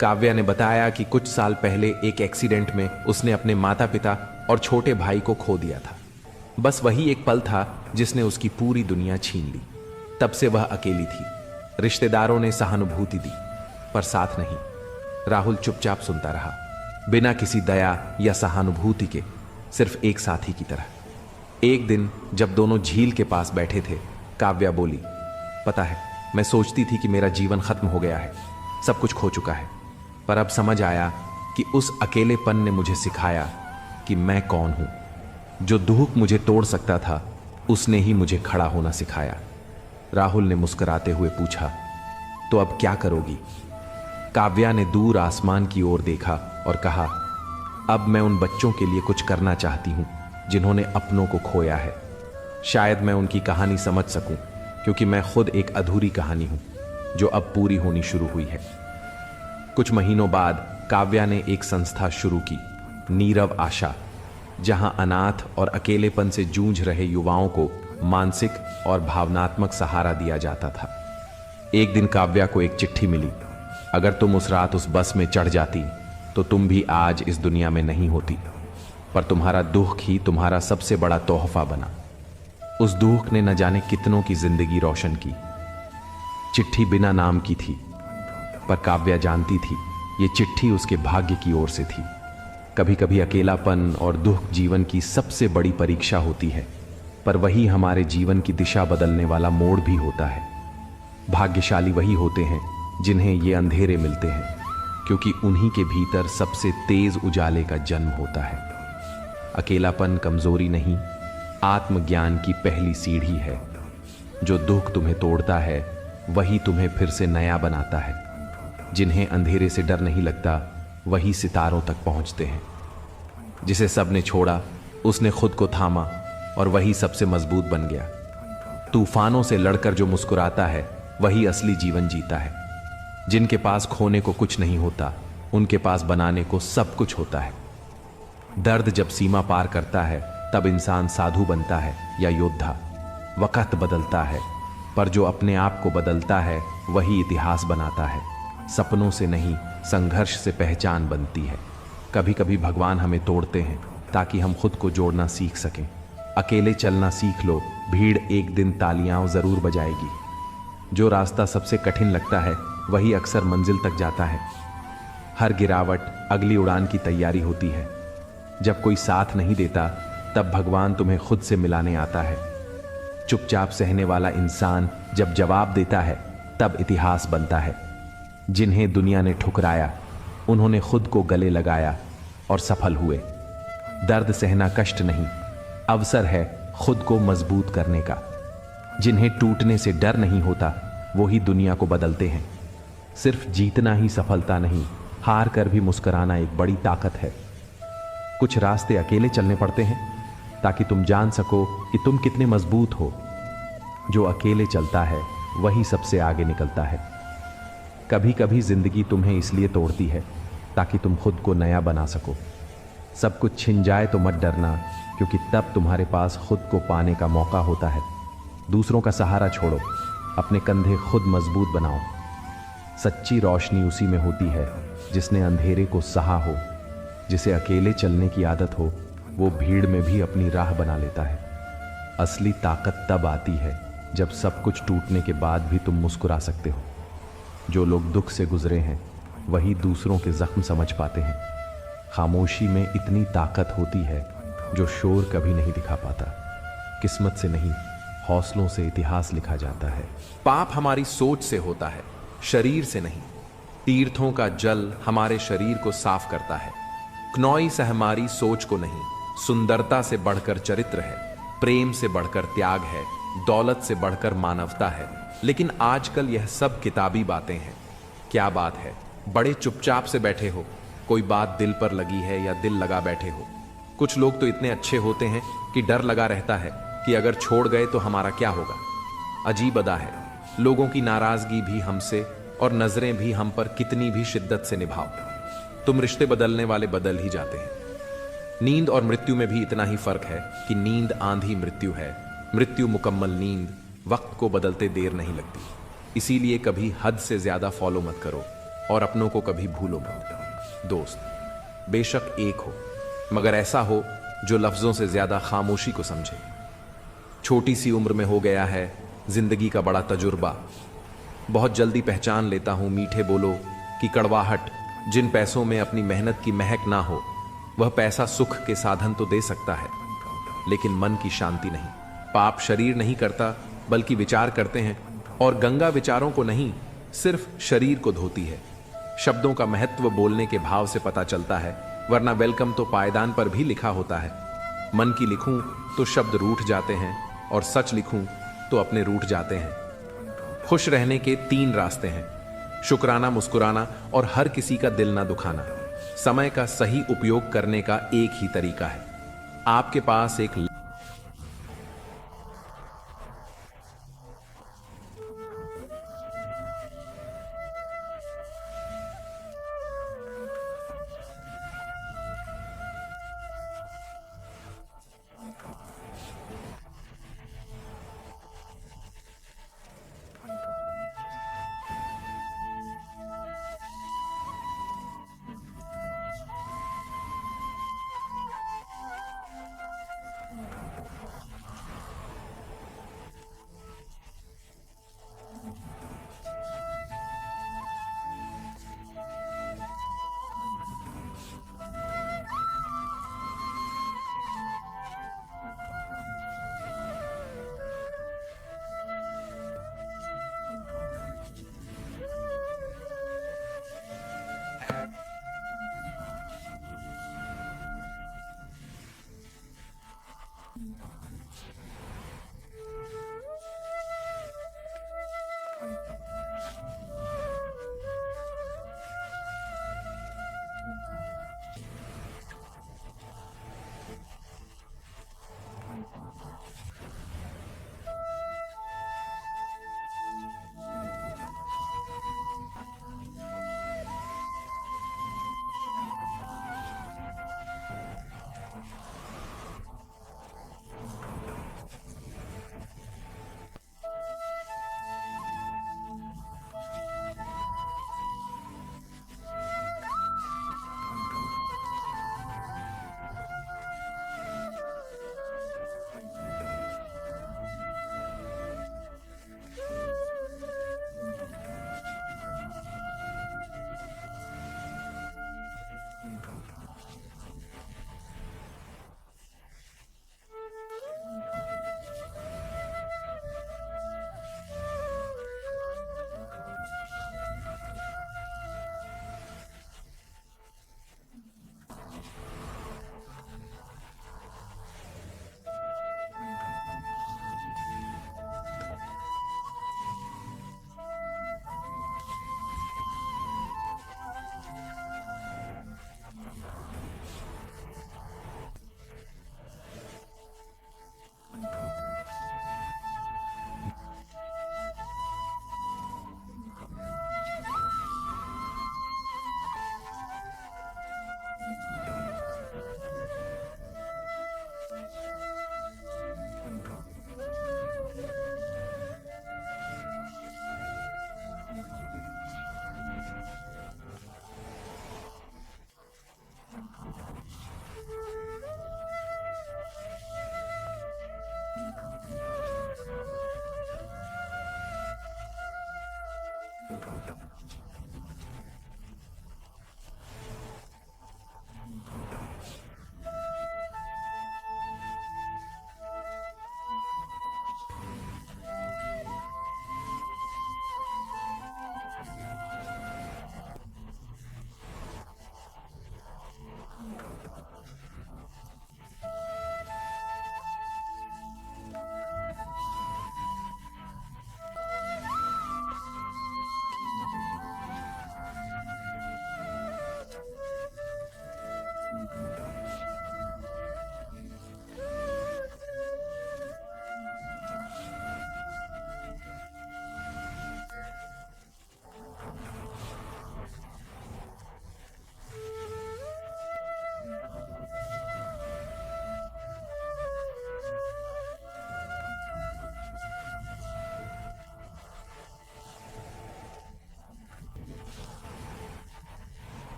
काव्या ने बताया कि कुछ साल पहले एक एक्सीडेंट में उसने अपने माता पिता और छोटे भाई को खो दिया था। बस वही एक पल था जिसने उसकी पूरी दुनिया छीन ली। तब से वह अकेली थी। रिश्तेदारों ने सहानुभूति दी, पर साथ नहीं। राहुल चुपचाप सुनता रहा, बिना किसी दया या सहानुभूति के, सिर्फ एक साथी की तरह। एक दिन जब दोनों झील के पास बैठे थे, काव्या बोली, पता है, मैं सोचती थी कि मेरा जीवन खत्म हो गया है, सब कुछ खो चुका है, पर अब समझ आया कि उस अकेलेपन ने मुझे सिखाया कि मैं कौन हूं। जो दुख मुझे तोड़ सकता था, उसने ही मुझे खड़ा होना सिखाया। राहुल ने मुस्कुराते हुए पूछा, तो अब क्या करोगी? काव्या ने दूर आसमान की ओर देखा और कहा, अब मैं उन बच्चों के लिए कुछ करना चाहती हूं जिन्होंने अपनों को खोया है। शायद मैं उनकी कहानी समझ सकूं, क्योंकि मैं खुद एक अधूरी कहानी हूं जो अब पूरी होनी शुरू हुई है। कुछ महीनों बाद काव्या ने एक संस्था शुरू की, नीरव आशा, जहां अनाथ और अकेलेपन से जूझ रहे युवाओं को मानसिक और भावनात्मक सहारा दिया जाता था। एक दिन काव्या को एक चिट्ठी मिली। अगर तुम उस रात उस बस में चढ़ जाती तो तुम भी आज इस दुनिया में नहीं होती, पर तुम्हारा दुख ही तुम्हारा सबसे बड़ा तोहफा बना। उस दुख ने न जाने कितनों की जिंदगी रोशन की। चिट्ठी बिना नाम की थी, पर काव्या जानती थी ये चिट्ठी उसके भाग्य की ओर से थी। कभी कभी अकेलापन और दुख जीवन की सबसे बड़ी परीक्षा होती है, पर वही हमारे जीवन की दिशा बदलने वाला मोड़ भी होता है। भाग्यशाली वही होते हैं जिन्हें ये अंधेरे मिलते हैं, क्योंकि उन्हीं के भीतर सबसे तेज उजाले का जन्म होता है। अकेलापन कमजोरी नहीं, आत्मज्ञान की पहली सीढ़ी है। जो दुख तुम्हें तोड़ता है वही तुम्हें फिर से नया बनाता है। जिन्हें अंधेरे से डर नहीं लगता वही सितारों तक पहुंचते हैं। जिसे सबने छोड़ा उसने खुद को थामा और वही सबसे मजबूत बन गया। तूफानों से लड़कर जो मुस्कुराता है वही असली जीवन जीता है। जिनके पास खोने को कुछ नहीं होता उनके पास बनाने को सब कुछ होता है। दर्द जब सीमा पार करता है तब इंसान साधु बनता है या योद्धा। वक्त बदलता है, पर जो अपने आप को बदलता है वही इतिहास बनाता है। सपनों से नहीं, संघर्ष से पहचान बनती है। कभी कभी भगवान हमें तोड़ते हैं ताकि हम खुद को जोड़ना सीख सकें। अकेले चलना सीख लो, भीड़ एक दिन तालियां जरूर बजाएगी। जो रास्ता सबसे कठिन लगता है वही अक्सर मंजिल तक जाता है। हर गिरावट अगली उड़ान की तैयारी होती है। जब कोई साथ नहीं देता तब भगवान तुम्हें खुद से मिलाने आता है। चुपचाप सहने वाला इंसान जब जवाब देता है तब इतिहास बनता है। जिन्हें दुनिया ने ठुकराया उन्होंने खुद को गले लगाया और सफल हुए। दर्द सहना कष्ट नहीं, अवसर है खुद को मजबूत करने का। जिन्हें टूटने से डर नहीं होता वो ही दुनिया को बदलते हैं। सिर्फ जीतना ही सफलता नहीं, हार कर भी मुस्कुराना एक बड़ी ताकत है। कुछ रास्ते अकेले चलने पड़ते हैं ताकि तुम जान सको कि तुम कितने मजबूत हो। जो अकेले चलता है वही सबसे आगे निकलता है। कभी कभी जिंदगी तुम्हें इसलिए तोड़ती है ताकि तुम खुद को नया बना सको। सब कुछ छिन जाए तो मत डरना, क्योंकि तब तुम्हारे पास खुद को पाने का मौका होता है। दूसरों का सहारा छोड़ो, अपने कंधे खुद मजबूत बनाओ। सच्ची रोशनी उसी में होती है जिसने अंधेरे को सहा हो। जिसे अकेले चलने की आदत हो वो भीड़ में भी अपनी राह बना लेता है। असली ताकत तब आती है जब सब कुछ टूटने के बाद भी तुम मुस्कुरा सकते हो। जो लोग दुख से गुजरे हैं वही दूसरों के जख्म समझ पाते हैं। खामोशी में इतनी ताकत होती है जो शोर कभी नहीं दिखा पाता। किस्मत से नहीं, हौसलों से इतिहास लिखा जाता है। पाप हमारी सोच से होता है, शरीर से नहीं। तीर्थों का जल हमारे शरीर को साफ करता है। क्नौई से हमारी सोच को नहीं। सुंदरता से बढ़कर चरित्र है, प्रेम से बढ़कर त्याग है, दौलत से बढ़कर मानवता है। लेकिन आजकल यह सब किताबी बातें हैं। क्या बात है, बड़े चुपचाप से बैठे हो, कोई बात दिल पर लगी है या दिल लगा बैठे हो। कुछ लोग तो इतने अच्छे होते हैं कि डर लगा रहता है कि अगर छोड़ गए तो हमारा क्या होगा। अजीब अदा है, लोगों की नाराजगी भी हमसे और नजरें भी हम पर कितनी भी शिद्दत से निभाओ, तुम रिश्ते बदलने वाले बदल ही जाते हैं। नींद और मृत्यु में भी इतना ही फर्क है कि नींद आंधी मृत्यु है, मृत्यु मुकम्मल नींद। वक्त को बदलते देर नहीं लगती। इसीलिए कभी हद से ज्यादा फॉलो मत करो और अपनों को कभी भूलो मत। दोस्त बेशक एक हो, मगर ऐसा हो जो लफ्जों से ज्यादा खामोशी को समझे। छोटी सी उम्र में हो गया है जिंदगी का बड़ा तजुर्बा। बहुत जल्दी पहचान लेता हूं मीठे बोलो की कड़वाहट। जिन पैसों में अपनी मेहनत की महक ना हो, वह पैसा सुख के साधन तो दे सकता है, लेकिन मन की शांति नहीं। पाप शरीर नहीं करता बल्कि विचार करते हैं, और गंगा विचारों को नहीं सिर्फ शरीर को धोती है। शब्दों का महत्व बोलने के भाव से पता चलता है, वरना वेलकम तो पायदान पर भी लिखा होता है। मन की लिखूं तो शब्द रूठ जाते हैं, और सच लिखूं तो अपने रूठ जाते हैं। खुश रहने के 3 रास्ते हैं, शुक्राना, मुस्कुराना और हर किसी का दिल ना दुखाना। समय का सही उपयोग करने का एक ही तरीका है। आपके पास एक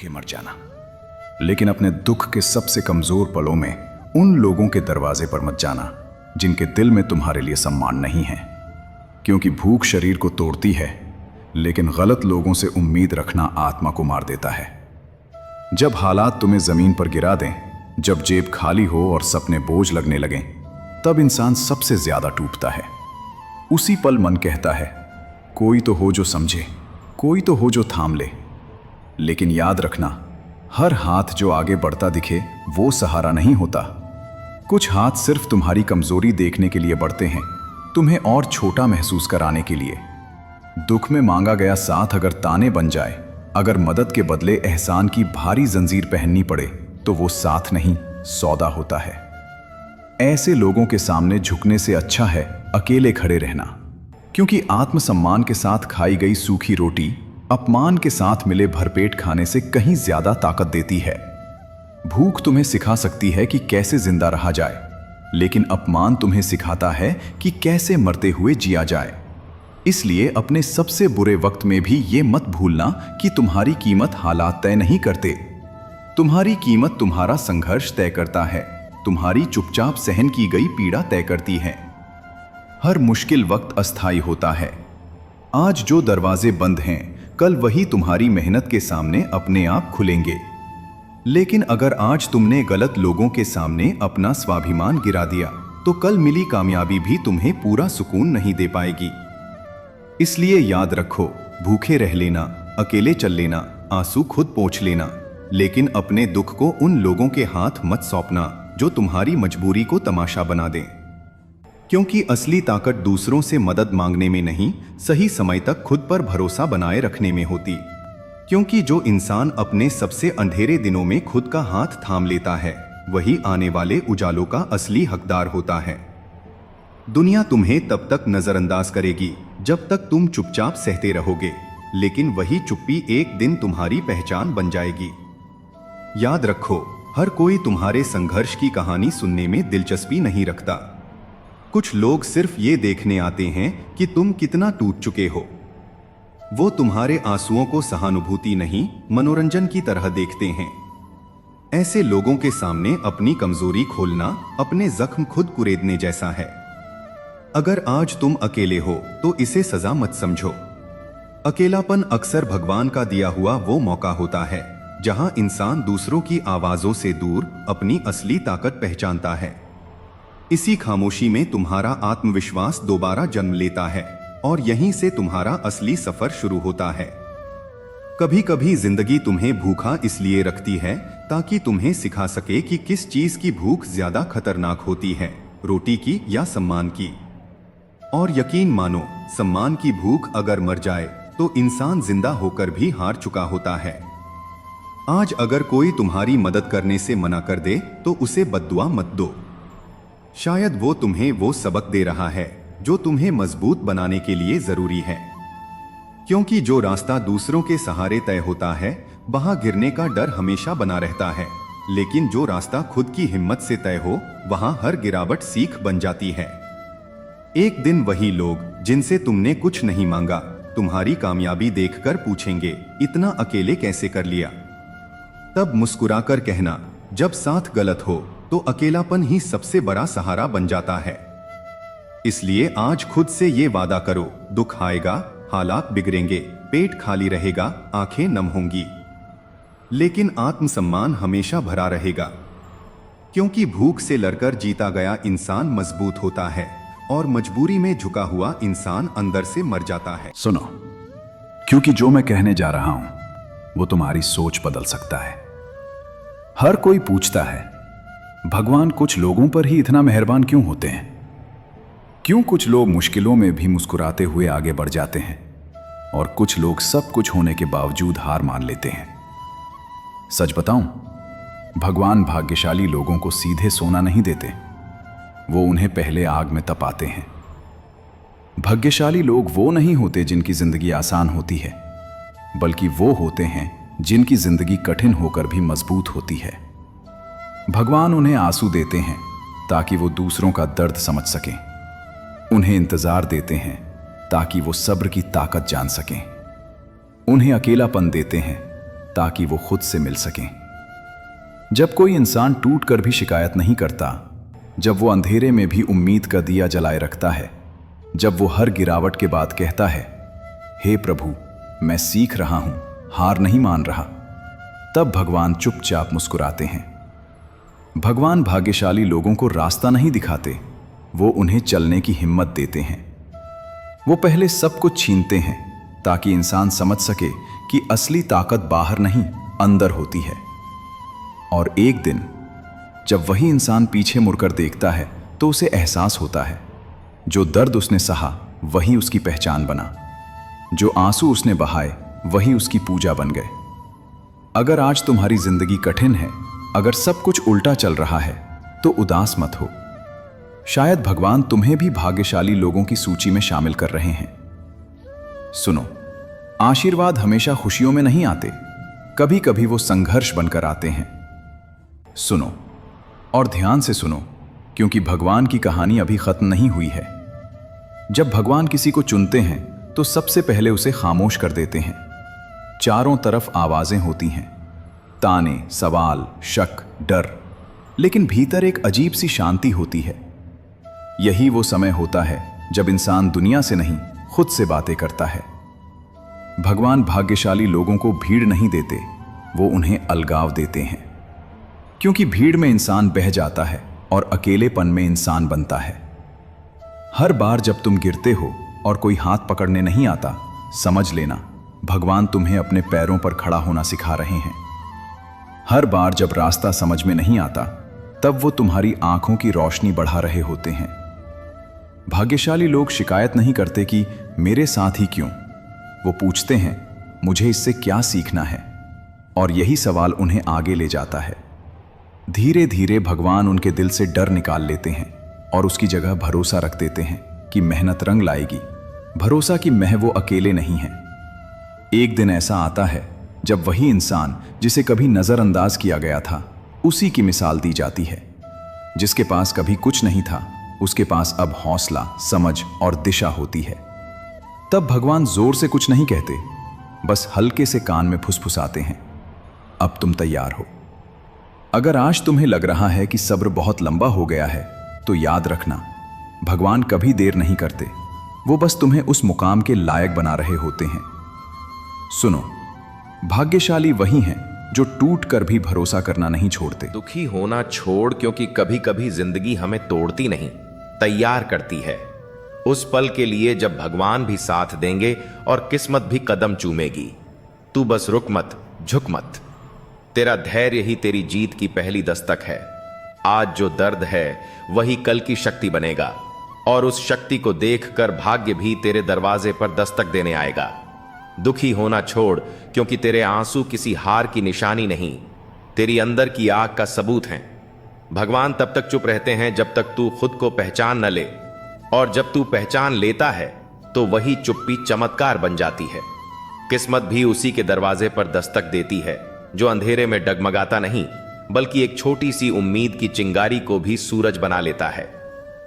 भूखे मर जाना। लेकिन अपने दुख के सबसे कमजोर पलों में उन लोगों के दरवाजे पर मत जाना जिनके दिल में तुम्हारे लिए सम्मान नहीं है, क्योंकि भूख शरीर को तोड़ती है, लेकिन गलत लोगों से उम्मीद रखना आत्मा को मार देता है। जब हालात तुम्हें जमीन पर गिरा दें, जब जेब खाली हो और सपने बोझ लगने लगें, तब इंसान सबसे ज्यादा टूटता है। उसी पल मन कहता है, कोई तो हो जो समझे, कोई तो हो जो थाम ले। लेकिन याद रखना, हर हाथ जो आगे बढ़ता दिखे वो सहारा नहीं होता। कुछ हाथ सिर्फ तुम्हारी कमजोरी देखने के लिए बढ़ते हैं, तुम्हें और छोटा महसूस कराने के लिए। दुख में मांगा गया साथ अगर ताने बन जाए, अगर मदद के बदले एहसान की भारी जंजीर पहननी पड़े, तो वो साथ नहीं सौदा होता है। ऐसे लोगों के सामने झुकने से अच्छा है अकेले खड़े रहना, क्योंकि आत्मसम्मान के साथ खाई गई सूखी रोटी अपमान के साथ मिले भरपेट खाने से कहीं ज्यादा ताकत देती है। भूख तुम्हें सिखा सकती है कि कैसे जिंदा रहा जाए, लेकिन अपमान तुम्हें सिखाता है कि कैसे मरते हुए जिया जाए। इसलिए अपने सबसे बुरे वक्त में भी ये मत भूलना कि तुम्हारी कीमत हालात तय नहीं करते। तुम्हारी कीमत तुम्हारा संघर्ष तय करता है, तुम्हारी चुपचाप सहन की गई पीड़ा तय करती है। हर मुश्किल वक्त अस्थायी होता है। आज जो दरवाजे बंद हैं, कल वही तुम्हारी मेहनत के सामने अपने आप खुलेंगे। लेकिन अगर आज तुमने गलत लोगों के सामने अपना स्वाभिमान गिरा दिया, तो कल मिली कामयाबी भी तुम्हें पूरा सुकून नहीं दे पाएगी। इसलिए याद रखो, भूखे रह लेना, अकेले चल लेना, आंसू खुद पोंछ लेना, लेकिन अपने दुख को उन लोगों के हाथ मत सौंपना जो तुम्हारी मजबूरी को तमाशा बना दें। क्योंकि असली ताकत दूसरों से मदद मांगने में नहीं, सही समय तक खुद पर भरोसा बनाए रखने में होती। क्योंकि जो इंसान अपने सबसे अंधेरे दिनों में खुद का हाथ थाम लेता है, वही आने वाले उजालों का असली हकदार होता है। दुनिया तुम्हें तब तक नजरअंदाज करेगी जब तक तुम चुपचाप सहते रहोगे, लेकिन वही चुप्पी एक दिन तुम्हारी पहचान बन जाएगी। याद रखो, हर कोई तुम्हारे संघर्ष की कहानी सुनने में दिलचस्पी नहीं रखता। कुछ लोग सिर्फ ये देखने आते हैं कि तुम कितना टूट चुके हो। वो तुम्हारे आंसुओं को सहानुभूति नहीं, मनोरंजन की तरह देखते हैं। ऐसे लोगों के सामने अपनी कमजोरी खोलना अपने जख्म खुद कुरेदने जैसा है। अगर आज तुम अकेले हो तो इसे सजा मत समझो। अकेलापन अक्सर भगवान का दिया हुआ वो मौका होता है जहां इंसान दूसरों की आवाजों से दूर अपनी असली ताकत पहचानता है। इसी खामोशी में तुम्हारा आत्मविश्वास दोबारा जन्म लेता है और यहीं से तुम्हारा असली सफर शुरू होता है। कभी कभी जिंदगी तुम्हें भूखा इसलिए रखती है ताकि तुम्हें सिखा सके कि किस चीज की भूख ज्यादा खतरनाक होती है, रोटी की या सम्मान की। और यकीन मानो, सम्मान की भूख अगर मर जाए तो इंसान जिंदा होकर भी हार चुका होता है। आज अगर कोई तुम्हारी मदद करने से मना कर दे तो उसे बद्दुआ मत दो। शायद वो तुम्हें वो सबक दे रहा है जो तुम्हें मजबूत बनाने के लिए जरूरी है। क्योंकि जो रास्ता दूसरों के सहारे तय होता है, वहां गिरने का डर हमेशा बना रहता है, लेकिन जो रास्ता खुद की हिम्मत से तय हो, वहां हर गिरावट सीख बन जाती है। एक दिन वही लोग जिनसे तुमने कुछ नहीं मांगा, तुम्हारी कामयाबी देखकर पूछेंगे, इतना अकेले कैसे कर लिया। तब मुस्कुराकर कहना, जब साथ गलत हो तो अकेलापन ही सबसे बड़ा सहारा बन जाता है। इसलिए आज खुद से ये वादा करो, दुख आएगा, हालात बिगड़ेंगे, पेट खाली रहेगा, आंखें नम होंगी, लेकिन आत्मसम्मान हमेशा भरा रहेगा। क्योंकि भूख से लड़कर जीता गया इंसान मजबूत होता है और मजबूरी में झुका हुआ इंसान अंदर से मर जाता है। सुनो, क्योंकि जो मैं कहने जा रहा हूं वो तुम्हारी सोच बदल सकता है। हर कोई पूछता है, भगवान कुछ लोगों पर ही इतना मेहरबान क्यों होते हैं? क्यों कुछ लोग मुश्किलों में भी मुस्कुराते हुए आगे बढ़ जाते हैं और कुछ लोग सब कुछ होने के बावजूद हार मान लेते हैं? सच बताऊं, भगवान भाग्यशाली लोगों को सीधे सोना नहीं देते, वो उन्हें पहले आग में तपाते हैं। भाग्यशाली लोग वो नहीं होते जिनकी जिंदगी आसान होती है, बल्कि वो होते हैं जिनकी जिंदगी कठिन होकर भी मजबूत होती है। भगवान उन्हें आंसू देते हैं ताकि वो दूसरों का दर्द समझ सकें, उन्हें इंतजार देते हैं ताकि वो सब्र की ताकत जान सकें, उन्हें अकेलापन देते हैं ताकि वो खुद से मिल सकें। जब कोई इंसान टूट कर भी शिकायत नहीं करता, जब वो अंधेरे में भी उम्मीद का दिया जलाए रखता है, जब वो हर गिरावट के बाद कहता है, हे प्रभु, मैं सीख रहा हूं, हार नहीं मान रहा, तब भगवान चुपचाप मुस्कुराते हैं। भगवान भाग्यशाली लोगों को रास्ता नहीं दिखाते, वो उन्हें चलने की हिम्मत देते हैं। वो पहले सब कुछ छीनते हैं ताकि इंसान समझ सके कि असली ताकत बाहर नहीं, अंदर होती है। और एक दिन जब वही इंसान पीछे मुड़कर देखता है तो उसे एहसास होता है, जो दर्द उसने सहा वही उसकी पहचान बना, जो आंसू उसने बहाए वही उसकी पूजा बन गए। अगर आज तुम्हारी जिंदगी कठिन है, अगर सब कुछ उल्टा चल रहा है, तो उदास मत हो। शायद भगवान तुम्हें भी भाग्यशाली लोगों की सूची में शामिल कर रहे हैं। सुनो, आशीर्वाद हमेशा खुशियों में नहीं आते, कभी कभी वो संघर्ष बनकर आते हैं। सुनो और ध्यान से सुनो, क्योंकि भगवान की कहानी अभी खत्म नहीं हुई है। जब भगवान किसी को चुनते हैं तो सबसे पहले उसे खामोश कर देते हैं। चारों तरफ आवाजें होती हैं, ताने, सवाल, शक, डर, लेकिन भीतर एक अजीब सी शांति होती है। यही वो समय होता है जब इंसान दुनिया से नहीं, खुद से बातें करता है। भगवान भाग्यशाली लोगों को भीड़ नहीं देते, वो उन्हें अलगाव देते हैं। क्योंकि भीड़ में इंसान बह जाता है और अकेलेपन में इंसान बनता है। हर बार जब तुम गिरते हो और कोई हाथ पकड़ने नहीं आता, समझ लेना भगवान तुम्हें अपने पैरों पर खड़ा होना सिखा रहे हैं। हर बार जब रास्ता समझ में नहीं आता, तब वो तुम्हारी आंखों की रोशनी बढ़ा रहे होते हैं। भाग्यशाली लोग शिकायत नहीं करते कि मेरे साथ ही क्यों, वो पूछते हैं मुझे इससे क्या सीखना है, और यही सवाल उन्हें आगे ले जाता है। धीरे धीरे भगवान उनके दिल से डर निकाल लेते हैं और उसकी जगह भरोसा रख देते हैं कि मेहनत रंग लाएगी, भरोसा कि मैं वो अकेले नहीं हैं। एक दिन ऐसा आता है जब वही इंसान जिसे कभी नजरअंदाज किया गया था, उसी की मिसाल दी जाती है। जिसके पास कभी कुछ नहीं था, उसके पास अब हौसला, समझ और दिशा होती है। तब भगवान जोर से कुछ नहीं कहते, बस हल्के से कान में फुसफुसाते हैं, अब तुम तैयार हो। अगर आज तुम्हें लग रहा है कि सब्र बहुत लंबा हो गया है, तो याद रखना भगवान कभी देर नहीं करते, वो बस तुम्हें उस मुकाम के लायक बना रहे होते हैं। सुनो, भाग्यशाली वही हैं जो टूट कर भी भरोसा करना नहीं छोड़ते। दुखी होना छोड़, क्योंकि कभी कभी जिंदगी हमें तोड़ती नहीं, तैयार करती है उस पल के लिए जब भगवान भी साथ देंगे और किस्मत भी कदम चूमेगी। तू बस रुक मत, झुक मत। तेरा धैर्य ही तेरी जीत की पहली दस्तक है। आज जो दर्द है वही कल की शक्ति बनेगा, और उस शक्ति को देखकर भाग्य भी तेरे दरवाजे पर दस्तक देने आएगा। दुखी होना छोड़, क्योंकि तेरे आंसू किसी हार की निशानी नहीं, तेरी अंदर की आग का सबूत हैं। भगवान तब तक चुप रहते हैं जब तक तू खुद को पहचान न ले, और जब तू पहचान लेता है तो वही चुप्पी चमत्कार बन जाती है। किस्मत भी उसी के दरवाजे पर दस्तक देती है जो अंधेरे में डगमगाता नहीं, बल्कि एक छोटी सी उम्मीद की चिंगारी को भी सूरज बना लेता है।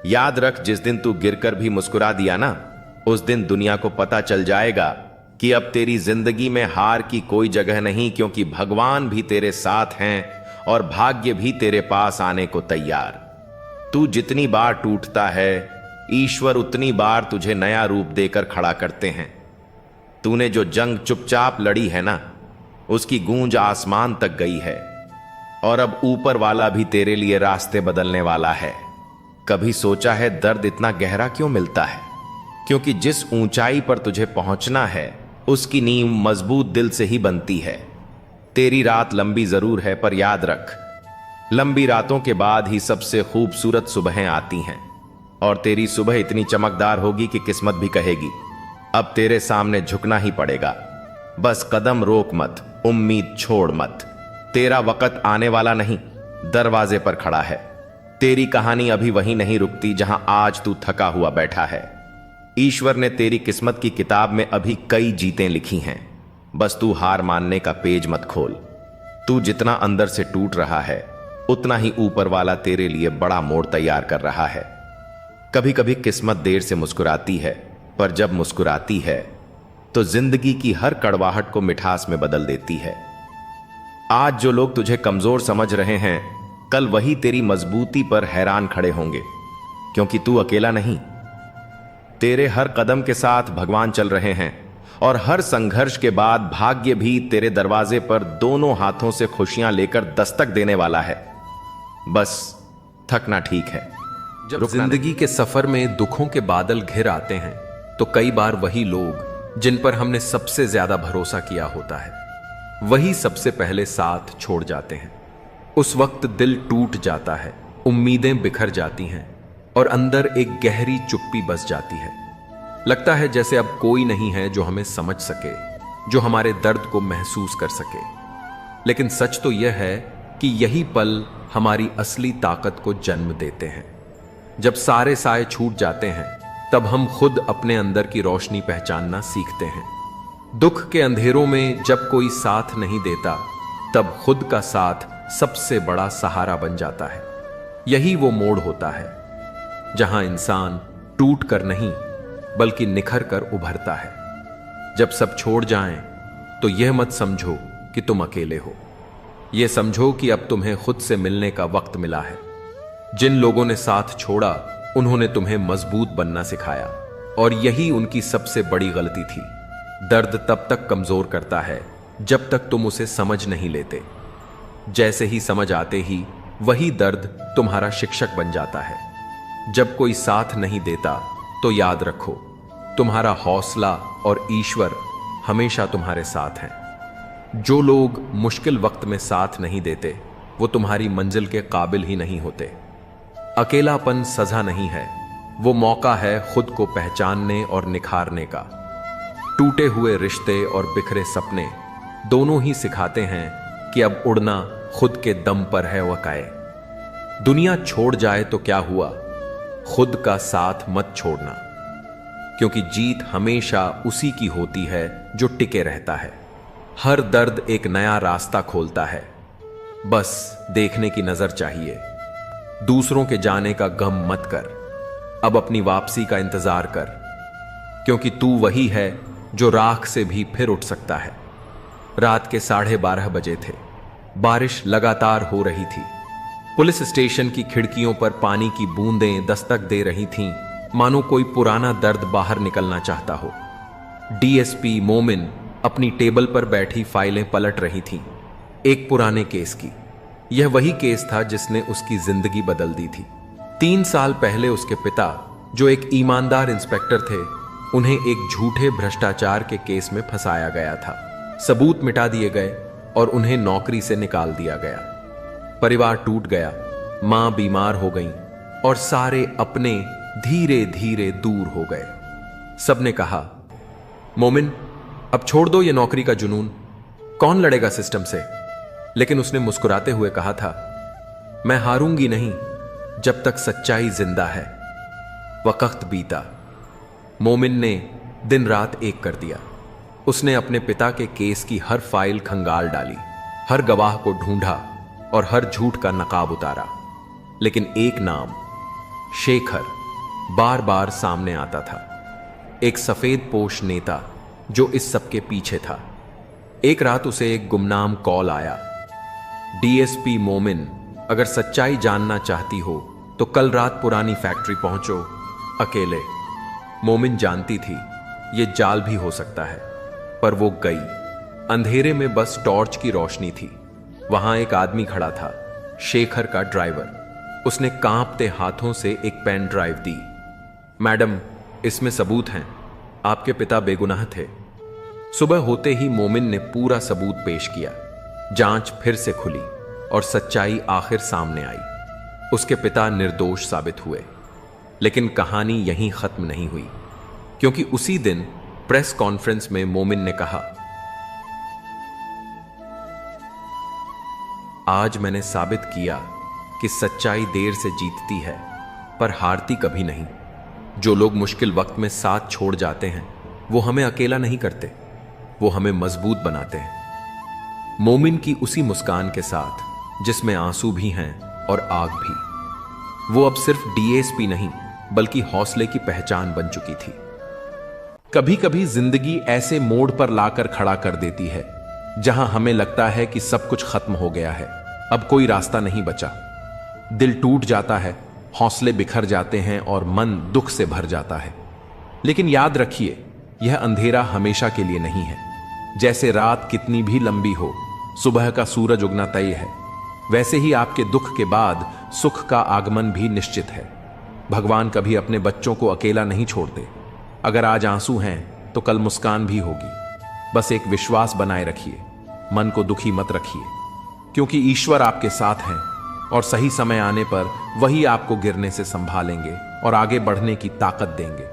याद रख, जिस दिन तू गिरकर भी मुस्कुरा दिया ना, उस दिन दुनिया को पता चल जाएगा कि अब तेरी जिंदगी में हार की कोई जगह नहीं, क्योंकि भगवान भी तेरे साथ हैं और भाग्य भी तेरे पास आने को तैयार। तू जितनी बार टूटता है, ईश्वर उतनी बार तुझे नया रूप देकर खड़ा करते हैं। तूने जो जंग चुपचाप लड़ी है ना, उसकी गूंज आसमान तक गई है, और अब ऊपर वाला भी तेरे लिए रास्ते बदलने वाला है। कभी सोचा है दर्द इतना गहरा क्यों मिलता है? क्योंकि जिस ऊंचाई पर तुझे पहुंचना है, उसकी नींव मजबूत दिल से ही बनती है। तेरी रात लंबी जरूर है, पर याद रख, लंबी रातों के बाद ही सबसे खूबसूरत सुबहें आती हैं, और तेरी सुबह इतनी चमकदार होगी कि किस्मत भी कहेगी अब तेरे सामने झुकना ही पड़ेगा। बस कदम रोक मत, उम्मीद छोड़ मत। तेरा वक्त आने वाला नहीं, दरवाजे पर खड़ा है। तेरी कहानी अभी वहीं नहीं रुकती जहां आज तू थका हुआ बैठा है। ईश्वर ने तेरी किस्मत की किताब में अभी कई जीतें लिखी हैं, बस तू हार मानने का पेज मत खोल। तू जितना अंदर से टूट रहा है, उतना ही ऊपर वाला तेरे लिए बड़ा मोड़ तैयार कर रहा है। कभी कभी किस्मत देर से मुस्कुराती है, पर जब मुस्कुराती है तो जिंदगी की हर कड़वाहट को मिठास में बदल देती है। आज जो लोग तुझे कमजोर समझ रहे हैं, कल वही तेरी मजबूती पर हैरान खड़े होंगे, क्योंकि तू अकेला नहीं। तेरे हर कदम के साथ भगवान चल रहे हैं, और हर संघर्ष के बाद भाग्य भी तेरे दरवाजे पर दोनों हाथों से खुशियां लेकर दस्तक देने वाला है। बस थकना ठीक है। जब जिंदगी के सफर में दुखों के बादल घिर आते हैं, तो कई बार वही लोग जिन पर हमने सबसे ज्यादा भरोसा किया होता है, वही सबसे पहले साथ छोड़ जाते हैं। उस वक्त दिल टूट जाता है, उम्मीदें बिखर जाती हैं और अंदर एक गहरी चुप्पी बस जाती है। लगता है जैसे अब कोई नहीं है जो हमें समझ सके, जो हमारे दर्द को महसूस कर सके। लेकिन सच तो यह है कि यही पल हमारी असली ताकत को जन्म देते हैं। जब सारे साए छूट जाते हैं, तब हम खुद अपने अंदर की रोशनी पहचानना सीखते हैं। दुख के अंधेरों में जब कोई साथ नहीं देता, तब खुद का साथ सबसे बड़ा सहारा बन जाता है। यही वो मोड़ होता है जहां इंसान टूट कर नहीं बल्कि निखर कर उभरता है। जब सब छोड़ जाएं, तो यह मत समझो कि तुम अकेले हो। यह समझो कि अब तुम्हें खुद से मिलने का वक्त मिला है। जिन लोगों ने साथ छोड़ा, उन्होंने तुम्हें मजबूत बनना सिखाया, और यही उनकी सबसे बड़ी गलती थी। दर्द तब तक कमजोर करता है जब तक तुम उसे समझ नहीं लेते। जैसे ही समझ आते ही वही दर्द तुम्हारा शिक्षक बन जाता है। जब कोई साथ नहीं देता, तो याद रखो, तुम्हारा हौसला और ईश्वर हमेशा तुम्हारे साथ हैं। जो लोग मुश्किल वक्त में साथ नहीं देते, वो तुम्हारी मंजिल के काबिल ही नहीं होते। अकेलापन सजा नहीं है, वो मौका है खुद को पहचानने और निखारने का। टूटे हुए रिश्ते और बिखरे सपने दोनों ही सिखाते हैं कि अब उड़ना खुद के दम पर है वकाए। दुनिया छोड़ जाए तो क्या हुआ, खुद का साथ मत छोड़ना, क्योंकि जीत हमेशा उसी की होती है जो टिके रहता है। हर दर्द एक नया रास्ता खोलता है, बस देखने की नजर चाहिए। दूसरों के जाने का गम मत कर, अब अपनी वापसी का इंतजार कर, क्योंकि तू वही है जो राख से भी फिर उठ सकता है। रात के 12:30 बजे थे। बारिश लगातार हो रही थी। पुलिस स्टेशन की खिड़कियों पर पानी की बूंदें दस्तक दे रही थीं, मानो कोई पुराना दर्द बाहर निकलना चाहता हो। डीएसपी मोमिन अपनी टेबल पर बैठी फाइलें पलट रही थीं, एक पुराने केस की। यह वही केस था जिसने उसकी जिंदगी बदल दी थी। 3 साल पहले उसके पिता, जो एक ईमानदार इंस्पेक्टर थे, उन्हें एक झूठे भ्रष्टाचार के केस में फंसाया गया था। सबूत मिटा दिए गए और उन्हें नौकरी से निकाल दिया गया। परिवार टूट गया, मां बीमार हो गई और सारे अपने धीरे धीरे दूर हो गए। सबने कहा, मोमिन अब छोड़ दो ये नौकरी का जुनून, कौन लड़ेगा सिस्टम से। लेकिन उसने मुस्कुराते हुए कहा था, मैं हारूंगी नहीं जब तक सच्चाई जिंदा है। वक्त बीता। मोमिन ने दिन रात एक कर दिया। उसने अपने पिता के केस की हर फाइल खंगाल डाली, हर गवाह को ढूंढा और हर झूठ का नकाब उतारा। लेकिन एक नाम, शेखर, बार बार सामने आता था। एक सफेद पोश नेता जो इस सब के पीछे था। एक रात उसे एक गुमनाम कॉल आया, डीएसपी मोमिन, अगर सच्चाई जानना चाहती हो तो कल रात पुरानी फैक्ट्री पहुंचो, अकेले। मोमिन जानती थी यह जाल भी हो सकता है, पर वो गई। अंधेरे में बस टॉर्च की रोशनी थी। वहां एक आदमी खड़ा था, शेखर का ड्राइवर। उसने कांपते हाथों से एक पेन ड्राइव दी। मैडम, इसमें सबूत हैं, आपके पिता बेगुनाह थे। सुबह होते ही मोमिन ने पूरा सबूत पेश किया। जांच फिर से खुली और सच्चाई आखिर सामने आई। उसके पिता निर्दोष साबित हुए। लेकिन कहानी यहीं खत्म नहीं हुई, क्योंकि उसी दिन प्रेस कॉन्फ्रेंस में मोमिन ने कहा, आज मैंने साबित किया कि सच्चाई देर से जीतती है पर हारती कभी नहीं। जो लोग मुश्किल वक्त में साथ छोड़ जाते हैं, वो हमें अकेला नहीं करते, वो हमें मजबूत बनाते हैं। मोमिन की उसी मुस्कान के साथ जिसमें आंसू भी हैं और आग भी, वो अब सिर्फ डीएसपी नहीं बल्कि हौसले की पहचान बन चुकी थी। कभी कभी जिंदगी ऐसे मोड़ पर लाकर खड़ा कर देती है जहां हमें लगता है कि सब कुछ खत्म हो गया है, अब कोई रास्ता नहीं बचा। दिल टूट जाता है, हौसले बिखर जाते हैं और मन दुख से भर जाता है। लेकिन याद रखिए, यह अंधेरा हमेशा के लिए नहीं है। जैसे रात कितनी भी लंबी हो, सुबह का सूरज उगना तय है, वैसे ही आपके दुख के बाद सुख का आगमन भी निश्चित है। भगवान कभी अपने बच्चों को अकेला नहीं छोड़ते। अगर आज आंसू हैं तो कल मुस्कान भी होगी। बस एक विश्वास बनाए रखिए, मन को दुखी मत रखिए, क्योंकि ईश्वर आपके साथ हैं और सही समय आने पर वही आपको गिरने से संभालेंगे और आगे बढ़ने की ताकत देंगे।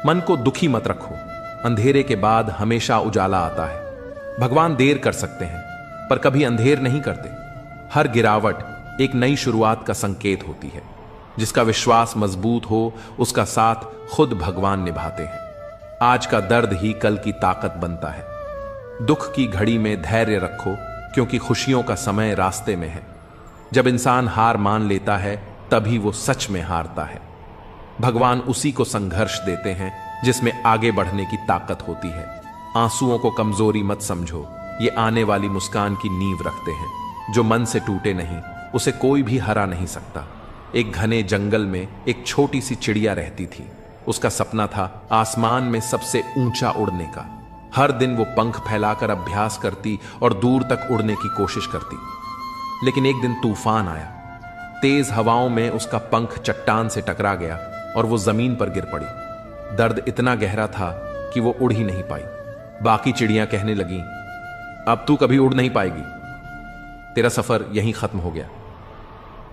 मन को दुखी मत रखो, अंधेरे के बाद हमेशा उजाला आता है। भगवान देर कर सकते हैं पर कभी अंधेर नहीं करते। हर गिरावट एक नई शुरुआत का संकेत होती है। जिसका विश्वास मजबूत हो उसका साथ खुद भगवान निभाते हैं। आज का दर्द ही कल की ताकत बनता है। दुख की घड़ी में धैर्य रखो, क्योंकि खुशियों का समय रास्ते में है। जब इंसान हार मान लेता है तभी वो सच में हारता है। भगवान उसी को संघर्ष देते हैं जिसमें आगे बढ़ने की ताकत होती है। आंसुओं को कमजोरी मत समझो, ये आने वाली मुस्कान की नींव रखते हैं। जो मन से टूटे नहीं उसे कोई भी हरा नहीं सकता। एक घने जंगल में एक छोटी सी चिड़िया रहती थी। उसका सपना था आसमान में सबसे ऊंचा उड़ने का। हर दिन वो पंख फैलाकर अभ्यास करती और दूर तक उड़ने की कोशिश करती। लेकिन एक दिन तूफान आया। तेज हवाओं में उसका पंख चट्टान से टकरा गया और वो जमीन पर गिर पड़ी। दर्द इतना गहरा था कि वो उड़ ही नहीं पाई। बाकी चिड़ियां कहने लगीं, अब तू कभी उड़ नहीं पाएगी, तेरा सफर यहीं खत्म हो गया।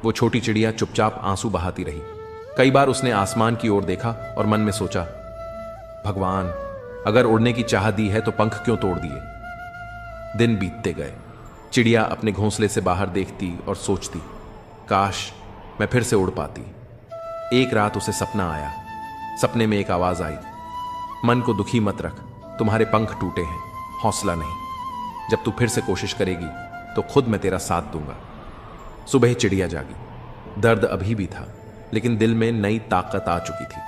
वो छोटी चिड़िया चुपचाप आंसू बहाती रही। कई बार उसने आसमान की ओर देखा और मन में सोचा, भगवान अगर उड़ने की चाह दी है तो पंख क्यों तोड़ दिए। दिन बीतते गए। चिड़िया अपने घोंसले से बाहर देखती और सोचती, काश मैं फिर से उड़ पाती। एक रात उसे सपना आया। सपने में एक आवाज आई, मन को दुखी मत रख, तुम्हारे पंख टूटे हैं, हौसला नहीं। जब तू फिर से कोशिश करेगी तो खुद मैं तेरा साथ दूंगा। सुबह चिड़िया जागी। दर्द अभी भी था, लेकिन दिल में नई ताकत आ चुकी थी।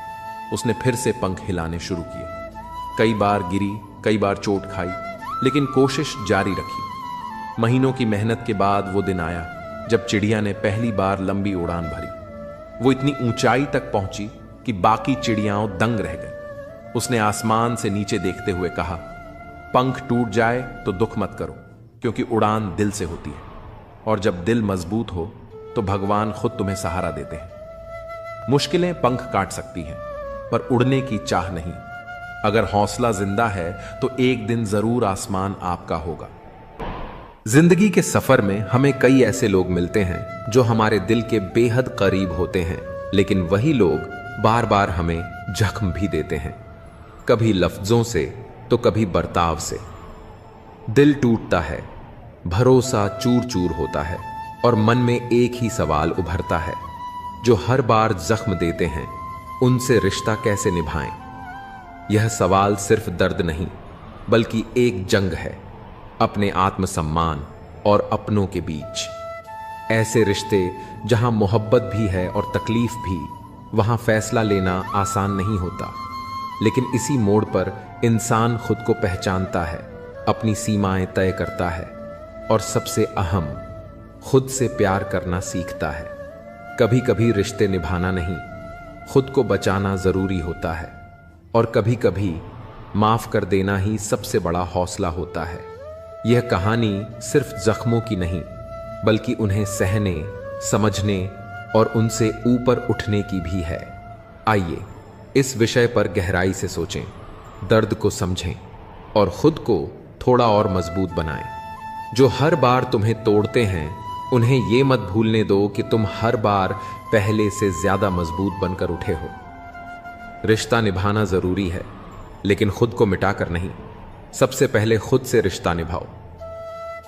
उसने फिर से पंख हिलाने शुरू किए। कई बार गिरी, कई बार चोट खाई, लेकिन कोशिश जारी रखी। महीनों की मेहनत के बाद वो दिन आया जब चिड़िया ने पहली बार लंबी उड़ान भरी। वो इतनी ऊंचाई तक पहुंची कि बाकी चिड़ियाओं दंग रह गई। उसने आसमान से नीचे देखते हुए कहा, पंख टूट जाए तो दुख मत करो, क्योंकि उड़ान दिल से होती है। और जब दिल मजबूत हो तो भगवान खुद तुम्हें सहारा देते हैं। मुश्किलें पंख काट सकती हैं, पर उड़ने की चाह नहीं। अगर हौसला जिंदा है तो एक दिन जरूर आसमान आपका होगा। जिंदगी के सफर में हमें कई ऐसे लोग मिलते हैं जो हमारे दिल के बेहद करीब होते हैं, लेकिन वही लोग बार बार हमें जख्म भी देते हैं, कभी लफ्जों से तो कभी बर्ताव से। दिल टूटता है, भरोसा चूर चूर होता है और मन में एक ही सवाल उभरता है, जो हर बार जख्म देते हैं उनसे रिश्ता कैसे निभाएं। यह सवाल सिर्फ दर्द नहीं बल्कि एक जंग है, अपने आत्मसम्मान और अपनों के बीच। ऐसे रिश्ते जहां मोहब्बत भी है और तकलीफ भी, वहां फैसला लेना आसान नहीं होता। लेकिन इसी मोड़ पर इंसान खुद को पहचानता है, अपनी सीमाएं तय करता है और सबसे अहम, खुद से प्यार करना सीखता है। कभी कभी रिश्ते निभाना नहीं, खुद को बचाना जरूरी होता है, और कभी कभी माफ कर देना ही सबसे बड़ा हौसला होता है। यह कहानी सिर्फ जख्मों की नहीं, बल्कि उन्हें सहने, समझने और उनसे ऊपर उठने की भी है। आइए इस विषय पर गहराई से सोचें, दर्द को समझें और खुद को थोड़ा और मजबूत बनाएं। जो हर बार तुम्हें तोड़ते हैं उन्हें यह मत भूलने दो कि तुम हर बार पहले से ज्यादा मजबूत बनकर उठे हो। रिश्ता निभाना जरूरी है, लेकिन खुद को मिटाकर नहीं। सबसे पहले खुद से रिश्ता निभाओ।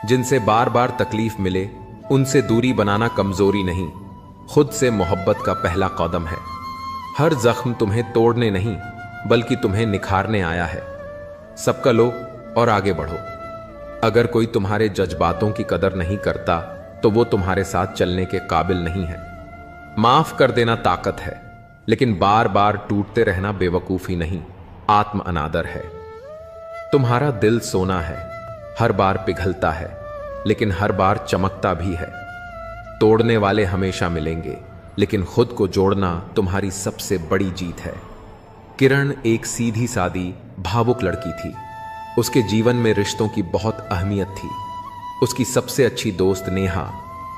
जिनसे बार बार तकलीफ मिले उनसे दूरी बनाना कमजोरी नहीं, खुद से मोहब्बत का पहला कदम है। हर जख्म तुम्हें तोड़ने नहीं बल्कि तुम्हें निखारने आया है। सबका लो और आगे बढ़ो। अगर कोई तुम्हारे जज्बातों की कदर नहीं करता तो वो तुम्हारे साथ चलने के काबिल नहीं है। माफ कर देना ताकत है, लेकिन बार बार टूटते रहना बेवकूफी नहीं, आत्म अनादर है। तुम्हारा दिल सोना है, हर बार पिघलता है, लेकिन हर बार चमकता भी है। तोड़ने वाले हमेशा मिलेंगे, लेकिन खुद को जोड़ना तुम्हारी सबसे बड़ी जीत है। किरण एक सीधी सादी भावुक लड़की थी। उसके जीवन में रिश्तों की बहुत अहमियत थी। उसकी सबसे अच्छी दोस्त नेहा,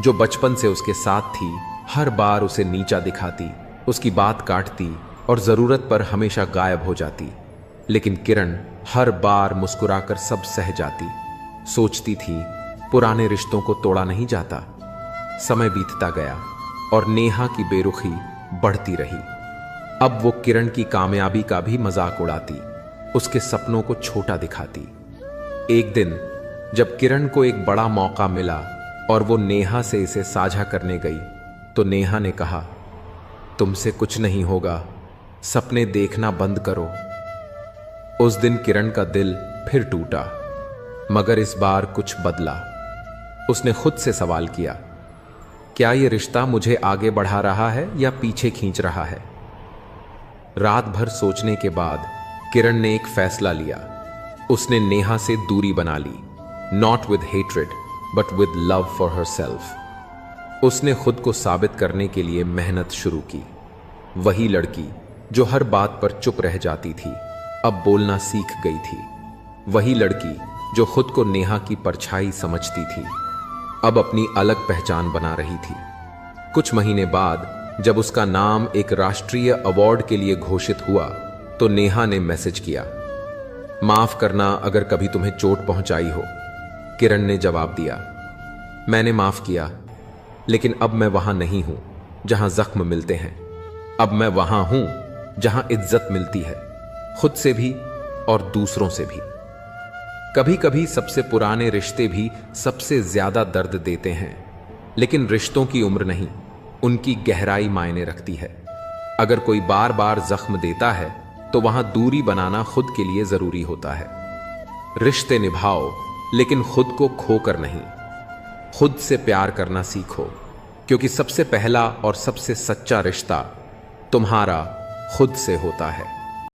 जो बचपन से उसके साथ थी, हर बार उसे नीचा दिखाती, उसकी बात काटती और जरूरत पर हमेशा गायब हो जाती। लेकिन किरण हर बार मुस्कुराकर सब सह जाती। सोचती थी पुराने रिश्तों को तोड़ा नहीं जाता। समय बीतता गया और नेहा की बेरुखी बढ़ती रही। अब वो किरण की कामयाबी का भी मजाक उड़ाती, उसके सपनों को छोटा दिखाती। एक दिन जब किरण को एक बड़ा मौका मिला और वो नेहा से इसे साझा करने गई, तो नेहा ने कहा, तुमसे कुछ नहीं होगा, सपने देखना बंद करो। उस दिन किरण का दिल फिर टूटा, मगर इस बार कुछ बदला। उसने खुद से सवाल किया, क्या यह रिश्ता मुझे आगे बढ़ा रहा है या पीछे खींच रहा है? रात भर सोचने के बाद किरण ने एक फैसला लिया। उसने नेहा से दूरी बना ली, not with hatred but with love for herself. उसने खुद को साबित करने के लिए मेहनत शुरू की। वही लड़की जो हर बात पर चुप रह जाती थी, अब बोलना सीख गई थी। वही लड़की जो खुद को नेहा की परछाई समझती थी, अब अपनी अलग पहचान बना रही थी। कुछ महीने बाद जब उसका नाम एक राष्ट्रीय अवार्ड के लिए घोषित हुआ, तो नेहा ने मैसेज किया, माफ करना अगर कभी तुम्हें चोट पहुंचाई हो। किरण ने जवाब दिया, मैंने माफ किया, लेकिन अब मैं वहां नहीं हूं जहां जख्म मिलते हैं। अब मैं वहां हूं जहां इज्जत मिलती है, खुद से भी और दूसरों से भी। कभी कभी सबसे पुराने रिश्ते भी सबसे ज्यादा दर्द देते हैं, लेकिन रिश्तों की उम्र नहीं, उनकी गहराई मायने रखती है। अगर कोई बार बार जख्म देता है तो वहां दूरी बनाना खुद के लिए जरूरी होता है। रिश्ते निभाओ, लेकिन खुद को खोकर नहीं। खुद से प्यार करना सीखो, क्योंकि सबसे पहला और सबसे सच्चा रिश्ता तुम्हारा खुद से होता है।